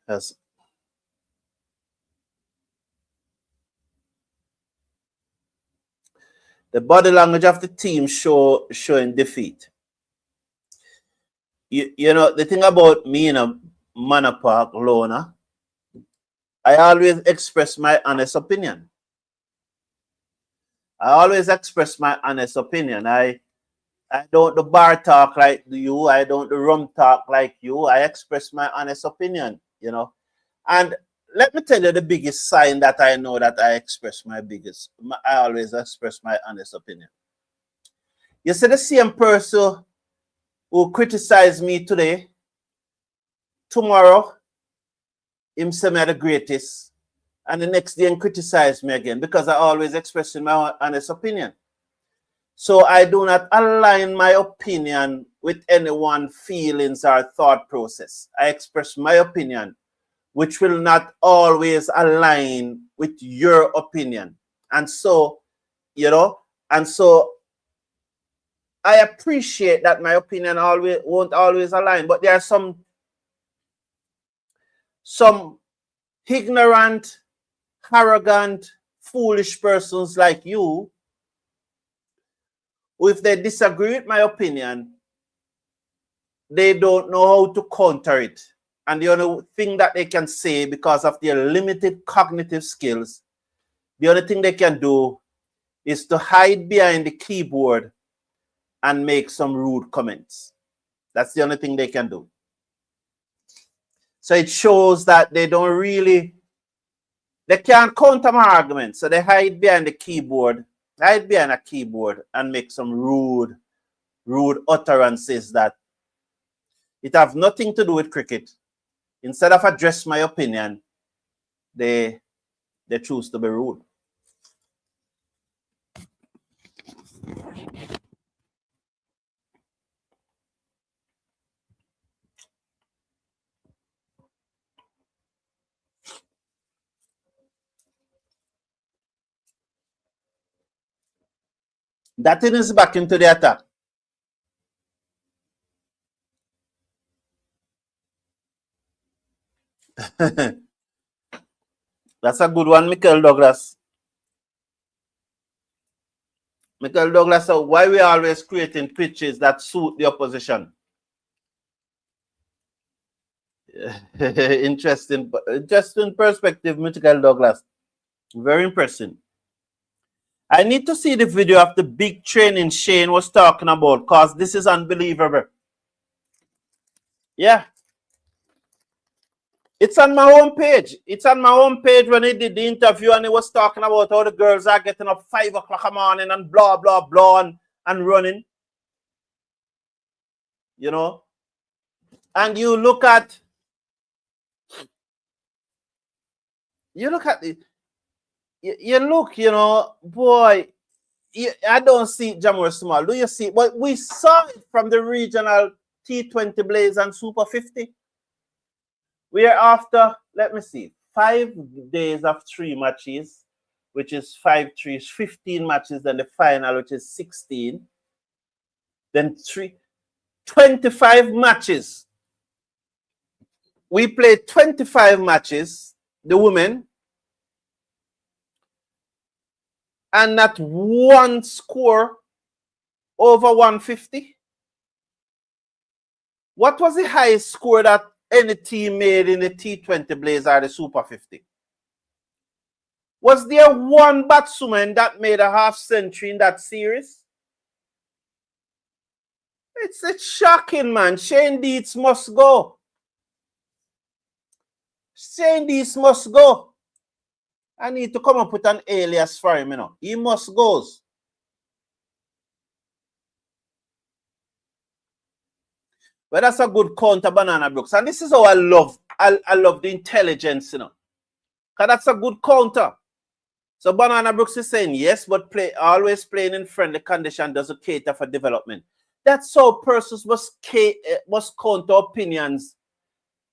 Yes. The body language of the team showing defeat. You know, the thing about me in a Manor Park, Lona, I always express my honest opinion. I don't the bar talk like you. I don't the rum talk like you. I express my honest opinion, you know. And let me tell you the biggest sign that I know that I always express my honest opinion. You see the same person who criticized me today, tomorrow, him say me the greatest, and the next day him criticize me again, because I always express my honest opinion. So I do not align my opinion with anyone's feelings or thought process. I express my opinion, which will not always align with your opinion. And so, you know, I appreciate that my opinion won't always align, but there are some ignorant, arrogant, foolish persons like you, who, if they disagree with my opinion, they don't know how to counter it. And the only thing that they can say, because of their limited cognitive skills, the only thing they can do is to hide behind the keyboard and make some rude comments. That's the only thing they can do. So it shows that they don't really, they can't counter my argument. So they hide behind the keyboard, hide behind a keyboard and make some rude utterances that it have nothing to do with cricket. Instead of address my opinion, they choose to be rude. That is back into the attack. That's a good one, Michael Douglas. Michael Douglas, so why we always creating pitches that suit the opposition? Interesting perspective, Michael Douglas. Very impressive. I need to see the video of the big training Shane was talking about, because this is unbelievable. Yeah. It's on my home page. It's on my home page when he did the interview and he was talking about how the girls are getting up 5 o'clock in the morning and blah, blah, blah and running. You know? And you look at the, you look, you know, boy, I don't see Jamor Small. Do you see? But we saw it from the regional T20 Blaze and Super 50. We are after, let me see, 5 days of 3 matches, which is 5 3s, 15 matches, then the final, which is 16. Then 25 matches. We played 25 matches, the women, and not one score over 150. What was the highest score that any team made in the T20 Blaze or the Super 50? Was there one batswoman that made a half century in that series? It's shocking, man. Shane Dietz must go. Shane Dietz must go. I need to come up with an alias for him, you know. He must go. Well, that's a good counter, Banana Brooks. And this is how I love the intelligence, you know. Because that's a good counter. So Banana Brooks is saying, yes, but always playing in friendly condition doesn't cater for development. That's how persons must counter opinions.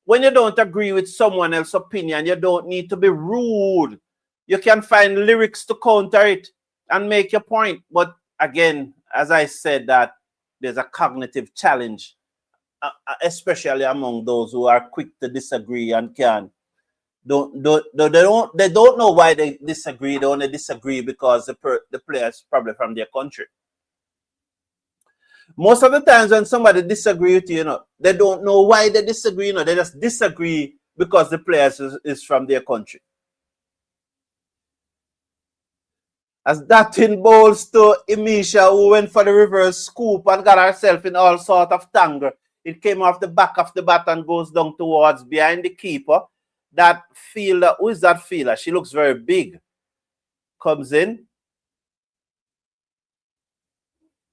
When you don't agree with someone else's opinion, you don't need to be rude. You can find lyrics to counter it and make your point. But again, as I said, that there's a cognitive challenge, especially among those who are quick to disagree and they don't know why they disagree. They only disagree because the player is probably from their country. Most of the times when somebody disagree with you, you know, they don't know why they disagree. You know, they just disagree because the player is from their country. As that in bowls to Emisha, who went for the reverse scoop and got herself in all sort of tangle. It came off the back of the bat and goes down towards behind the keeper. That fielder, who is that fielder? She looks very big. Comes in.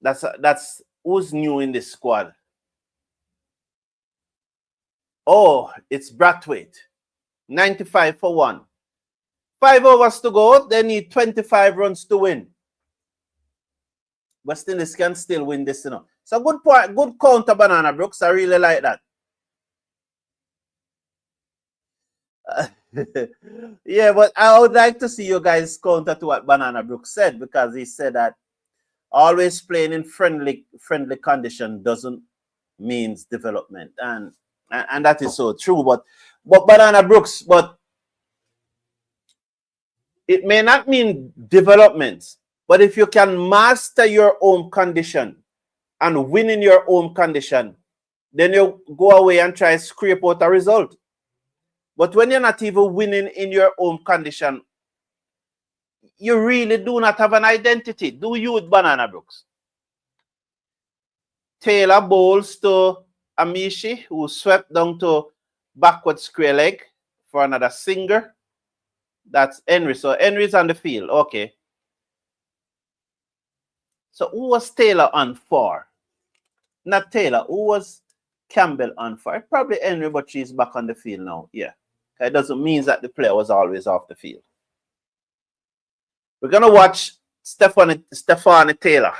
That's who's new in this squad. Oh, it's Brathwaite. 95 for 1. 5 overs to go. They need 25 runs to win. West Indies can still win this, you know. So good point, good counter, Banana Brooks. I really like that. Yeah, but I would like to see you guys counter to what Banana Brooks said, because he said that always playing in friendly condition doesn't mean development, and that is so true. But Banana Brooks, but it may not mean development. But if you can master your own condition and win in your own condition, then you go away and try to scrape out a result. But when you're not even winning in your own condition, you really do not have an identity, do you, with Banana Brooks? Taylor bowls to Amishi, who swept down to backward square leg for another singer. That's Henry. So Henry's on the field. Okay. So who was Taylor on for? Not Taylor. Who was Campbell on for? Probably Henry, but she's back on the field now. Yeah. It doesn't mean that the player was always off the field. We're going to watch Stephanie Taylor.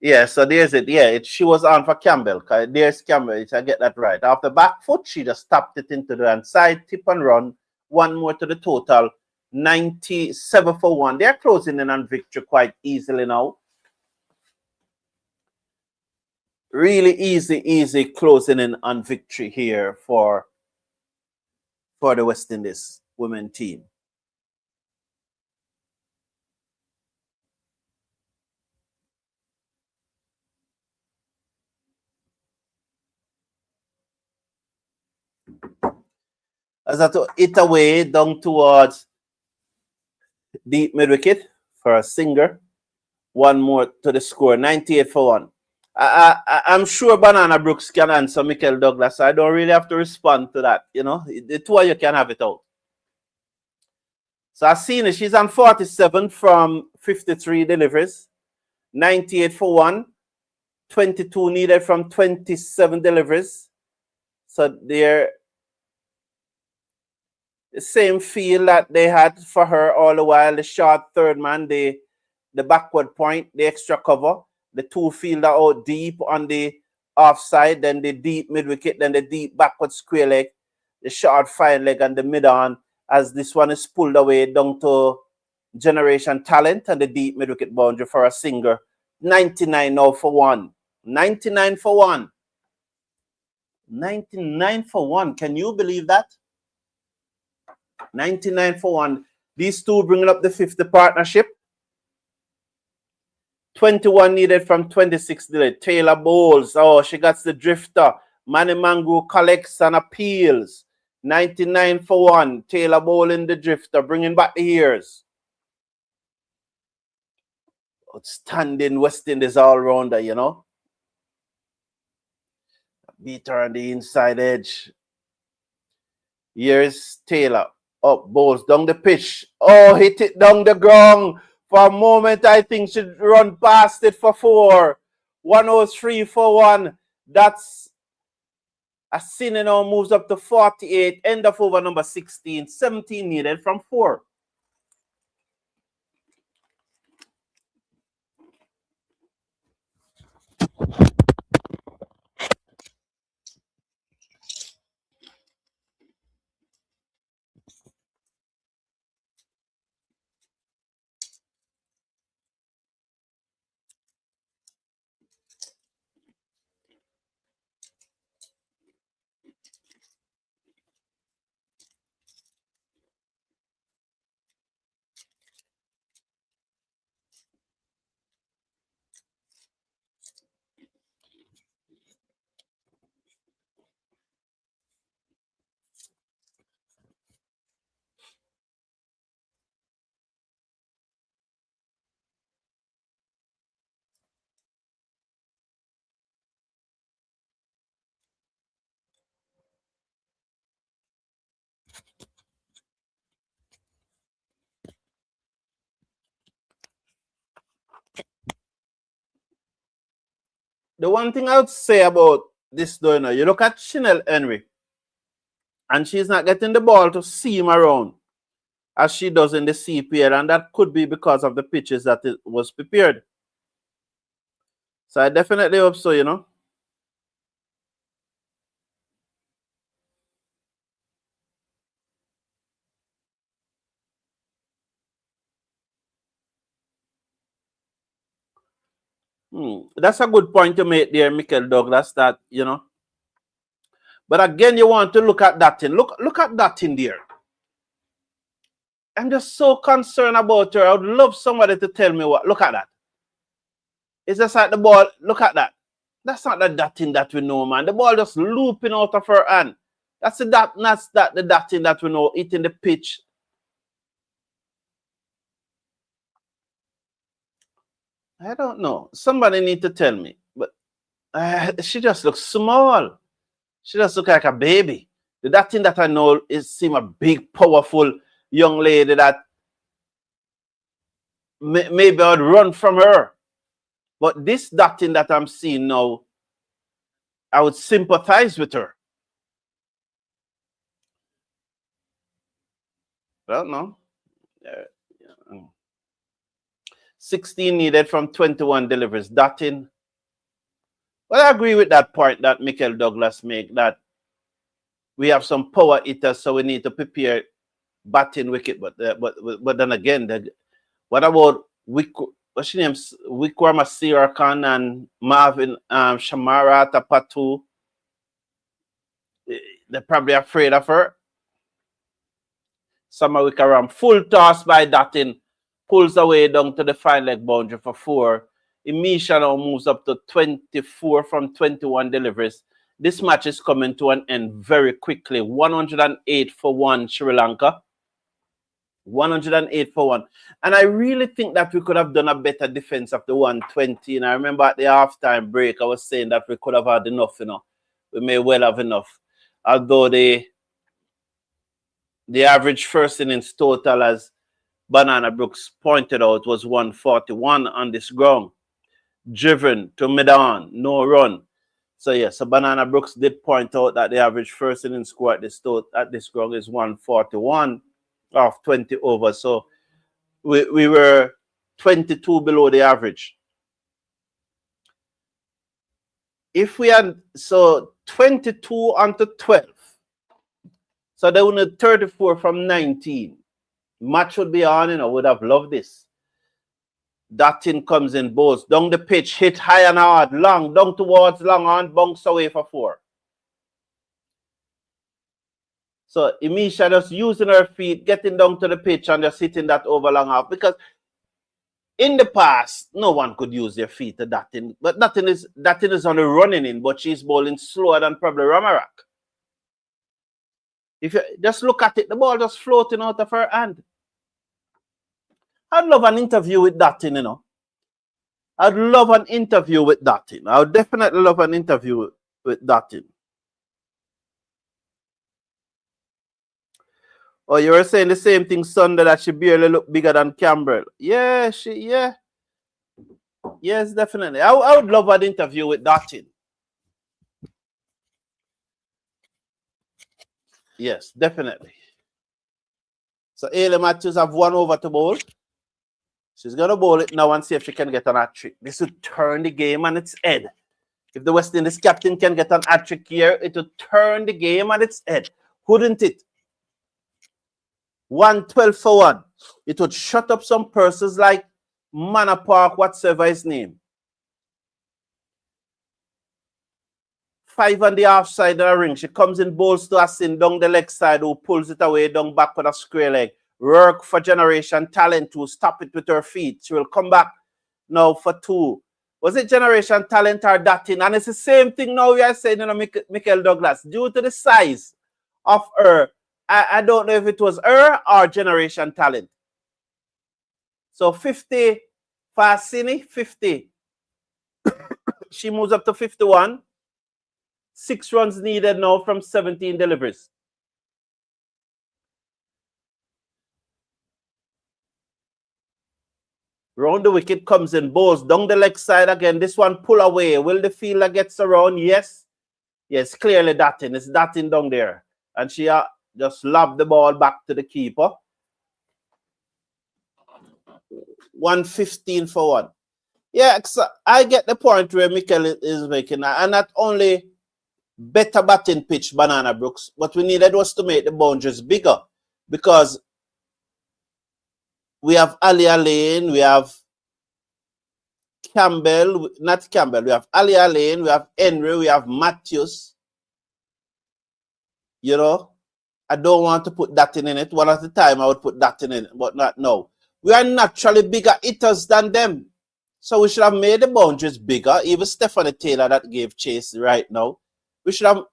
Yeah, so there's it. Yeah, she was on for Campbell. There's Campbell. I get that right. Off the back foot, she just tapped it into the inside, tip and run. One more to the total. 97 for 1. They're closing in on victory quite easily now. Really easy closing in on victory here for the West Indies women team. As I to hit away down towards deep mid wicket for a singer. One more to the score, 98 for 1. I'm sure Banana Brooks can answer Michael Douglas. I don't really have to respond to that. You know, the two of you can have it out. So I've seen it. She's on 47 from 53 deliveries, 98 for 1, 22 needed from 27 deliveries. So they're the same feel that they had for her all the while. The short third man, the backward point, the extra cover, the two fielder out deep on the offside, then the deep mid wicket, then the deep backward square leg, the short fine leg, and the mid on, as this one is pulled away down to Generation Talent and the deep mid wicket boundary for a singer. 99 now for 1. 99 for 1. 99 for 1. Can you believe that? 99 for 1. These two bringing up the 50 partnership. 21 needed from 26 needed. Taylor bowls. Oh, she got the drifter. Manny Mangu collects and appeals. 99 for 1. Taylor bowling the drifter, bringing back the ears. Outstanding West Indies all-rounder, you know. Beat her on the inside edge. Here's Taylor. Up, bowls down the pitch. Oh, hit it down the ground. For a moment, I think she'd run past it for 4. 103 for 1. That's a sin now, moves up to 48. End of over number 16. 17 needed from 4. The one thing I would say about this donor, you look at Chanel Henry, and she's not getting the ball to seam around as she does in the CPL, and that could be because of the pitches that it was prepared. So I definitely hope so, you know. That's a good point to make there, Michael Douglas, that, you know. But again, you want to look at that thing. Look at that thing there. I'm just so concerned about her. I would love somebody to tell me what. Look at that. It's just like the ball. Look at that. That's not the dotting that we know, man. The ball just looping out of her hand. That's the dotting that we know, hitting the pitch. I don't know. Somebody need to tell me. But she just looks small. She just looks like a baby. The dotting that I know is seem a big, powerful young lady that maybe I'd run from her. But this dotting that I'm seeing now, I would sympathize with her. I don't know. 16 needed from 21 deliveries. Dotting. Well, I agree with that point that Michael Douglas make, that we have some power hitters, so we need to prepare batting wicket. But then again, what about what's your name? Wickramasinghe Khan and Marvin Shamara Tapatu? They're probably afraid of her. Summer Wickraman, full toss by Dottin, pulls away down to the fine leg boundary for 4. Imisha now moves up to 24 from 21 deliveries. This match is coming to an end very quickly. 108 for 1 Sri Lanka. 108 for 1. And I really think that we could have done a better defense of the 120. And I remember at the halftime break, I was saying that we could have had enough, We may well have enough. Although the average first innings total, as Banana Brooks pointed out, was 141 on this ground. Driven to mid-on, no run. So yes, so Banana Brooks did point out that the average first innings score at this ground is 141 of 20 overs. So we were 22 below the average. If we had, so 22 onto 12. So they would need 34 from 19. Match would be on, would have loved this. Dottin comes in, bowls down the pitch, hit high and hard, long, down towards long on, bounce away for 4. So Imisha just using her feet, getting down to the pitch and just hitting that over long half. Because in the past, no one could use their feet to Dottin. But Dottin is on the running in, but she's bowling slower than probably Ramarak. If you just look at it, the ball just floating out of her hand. I'd love an interview with Dottin, I'd love an interview with Dottin. I would definitely love an interview with Dottin. Oh, you were saying the same thing Sunday, that she barely looked bigger than Campbell. Yeah, Yes, definitely. I would love an interview with Dottin. Yes, definitely. So Ailey Matthews have 1 over to bowl. She's going to bowl it now and see if she can get an hat-trick. This would turn the game on its head. If the West Indies captain can get an hat-trick here, it would turn the game on its head. Wouldn't it? 112 for 1. It would shut up some purses like Manor Park, whatsoever his name. 5 on the half side of the ring. She comes in, bowls to Asin down the leg side, who pulls it away down back with a square leg. Work for Generation Talent to stop it with her feet. She will come back now for 2. Was it Generation Talent or Dottin? And it's the same thing now we are saying, Michael Douglas. Due to the size of her, I don't know if it was her or Generation Talent. So 50 for Asini, 50. She moves up to 51. 6 runs needed now from 17 deliveries. Round the wicket, comes in, bowls down the leg side again. This one pull away. Will the fielder gets around? Yes. Yes, clearly Dottin. It's Dottin down there. And she just lobbed the ball back to the keeper. 115 for 1. Yeah, so I get the point where Michael is making. And not only better batting pitch, Banana Brooks, what we needed was to make the boundaries bigger. Because we have Alia Lane, we have Campbell, not Campbell, we have Alia Lane, we have Henry, we have Matthews. I don't want to put that in it. One at a time I would put that in it, but not now. We are naturally bigger hitters than them. So we should have made the boundaries bigger. Even Stephanie Taylor that gave chase right now. We should have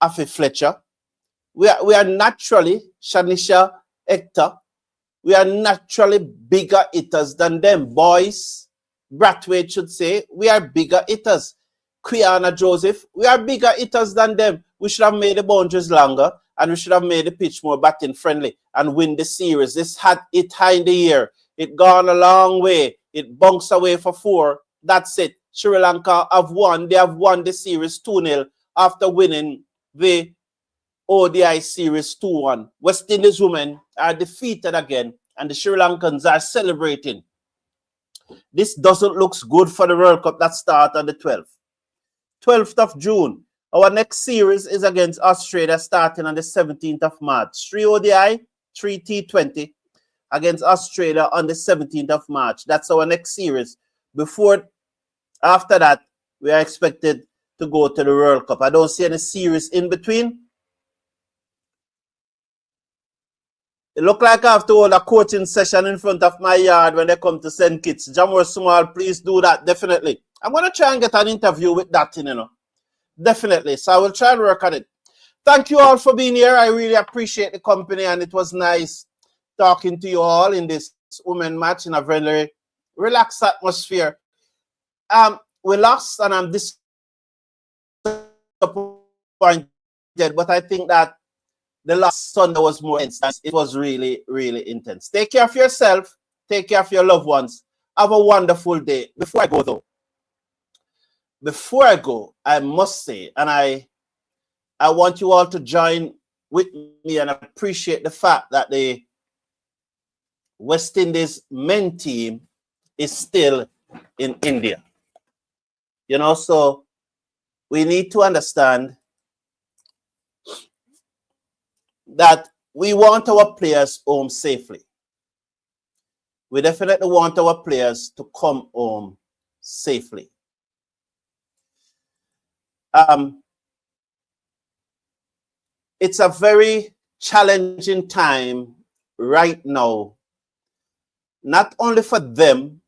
Afi Fletcher. We are naturally, Shanisha Hector, we are naturally bigger hitters than them. Boys, Brathwaite should say, we are bigger hitters. Quiana Joseph, we are bigger hitters than them. We should have made the boundaries longer and we should have made the pitch more batting friendly and win the series. This had it high in the air. It gone a long way. It bunks away for 4. That's it. Sri Lanka have won. They have won the series 2-0 after winning the ODI series 2-1. West Indies women are defeated again and the Sri Lankans are celebrating. This doesn't look good for the World Cup that starts on the 12th. 12th of June. Our next series is against Australia starting on the 17th of March. 3 ODI, 3 T20 against Australia on the 17th of March. That's our next series. After that, we are expected to go to the World Cup. I don't see any series in between. It look like I have to hold a coaching session in front of my yard when they come to send kids. Jamor Small, please do that, definitely. I'm going to try and get an interview with that, Definitely. So I will try and work on it. Thank you all for being here. I really appreciate the company, and it was nice talking to you all in this women match in a very relaxed atmosphere. We lost, and I'm disappointed, but I think that the last Sunday was more intense. It was really, really intense. Take care of yourself. Take care of your loved ones. Have a wonderful day. Before I go, I must say, and I want you all to join with me and appreciate the fact that the West Indies men team is still in India. So we need to understand that we want our players home safely. We definitely want our players to come home safely. It's a very challenging time right now, not only for them,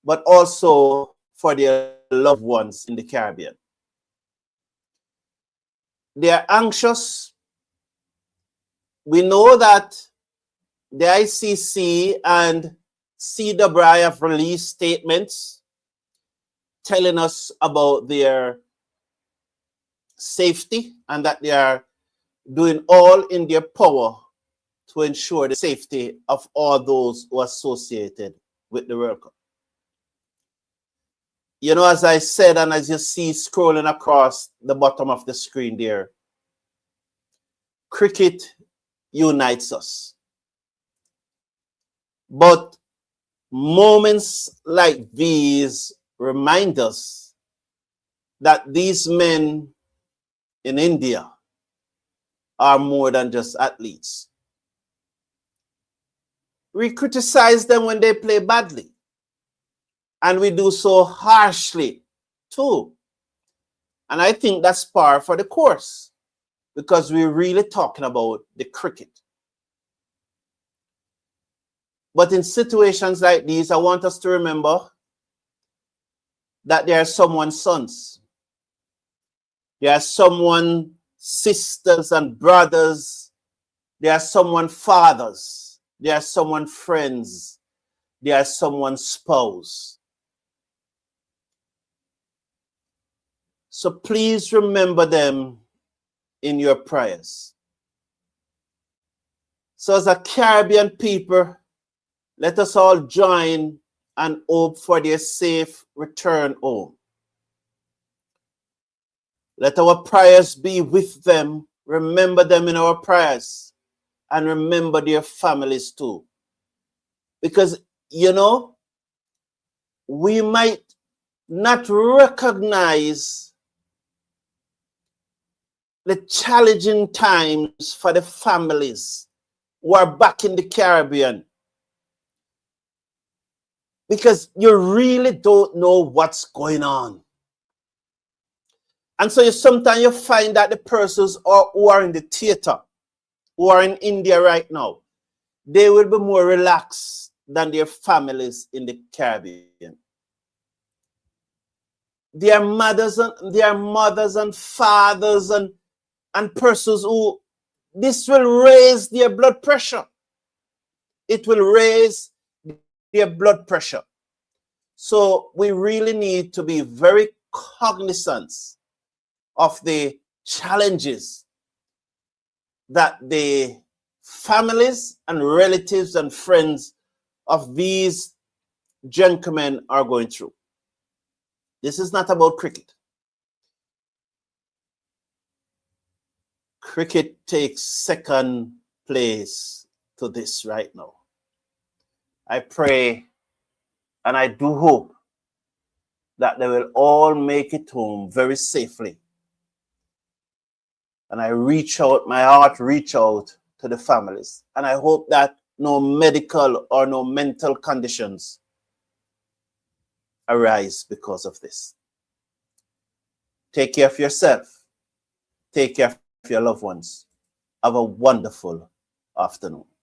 but also for their loved ones in the Caribbean. They are anxious. We know that the ICC and CWI have released statements telling us about their safety and that they are doing all in their power to ensure the safety of all those who are associated with the World Cup. As I said, and as you see scrolling across the bottom of the screen there, cricket unites us. But moments like these remind us that these men in India are more than just athletes. We criticize them when they play badly, and we do so harshly too. And I think that's par for the course, because we're really talking about the cricket. But in situations like these, I want us to remember that there are someone's sons. There are someone's sisters and brothers. There are someone's fathers. There are someone's friends. There are someone's spouse. So please remember them in your prayers. So as a Caribbean people, let us all join and hope for their safe return home. Let our prayers be with them. Remember them in our prayers. And remember their families too. Because, we might not recognize the challenging times for the families who are back in the Caribbean, because you really don't know what's going on. And so sometimes you find that the persons who are in the theater, who are in India right now, they will be more relaxed than their families in the Caribbean. Their mothers and fathers and persons who this will raise their blood pressure. It will raise their blood pressure. So we really need to be very cognizant of the challenges that the families and relatives and friends of these gentlemen are going through. This is not about cricket. Cricket takes second place to this right now. I pray and I do hope that they will all make it home very safely. And I my heart reach out to the families. And I hope that no medical or no mental conditions arise because of this. Take care of yourself. Take care of your loved ones. Have a wonderful afternoon.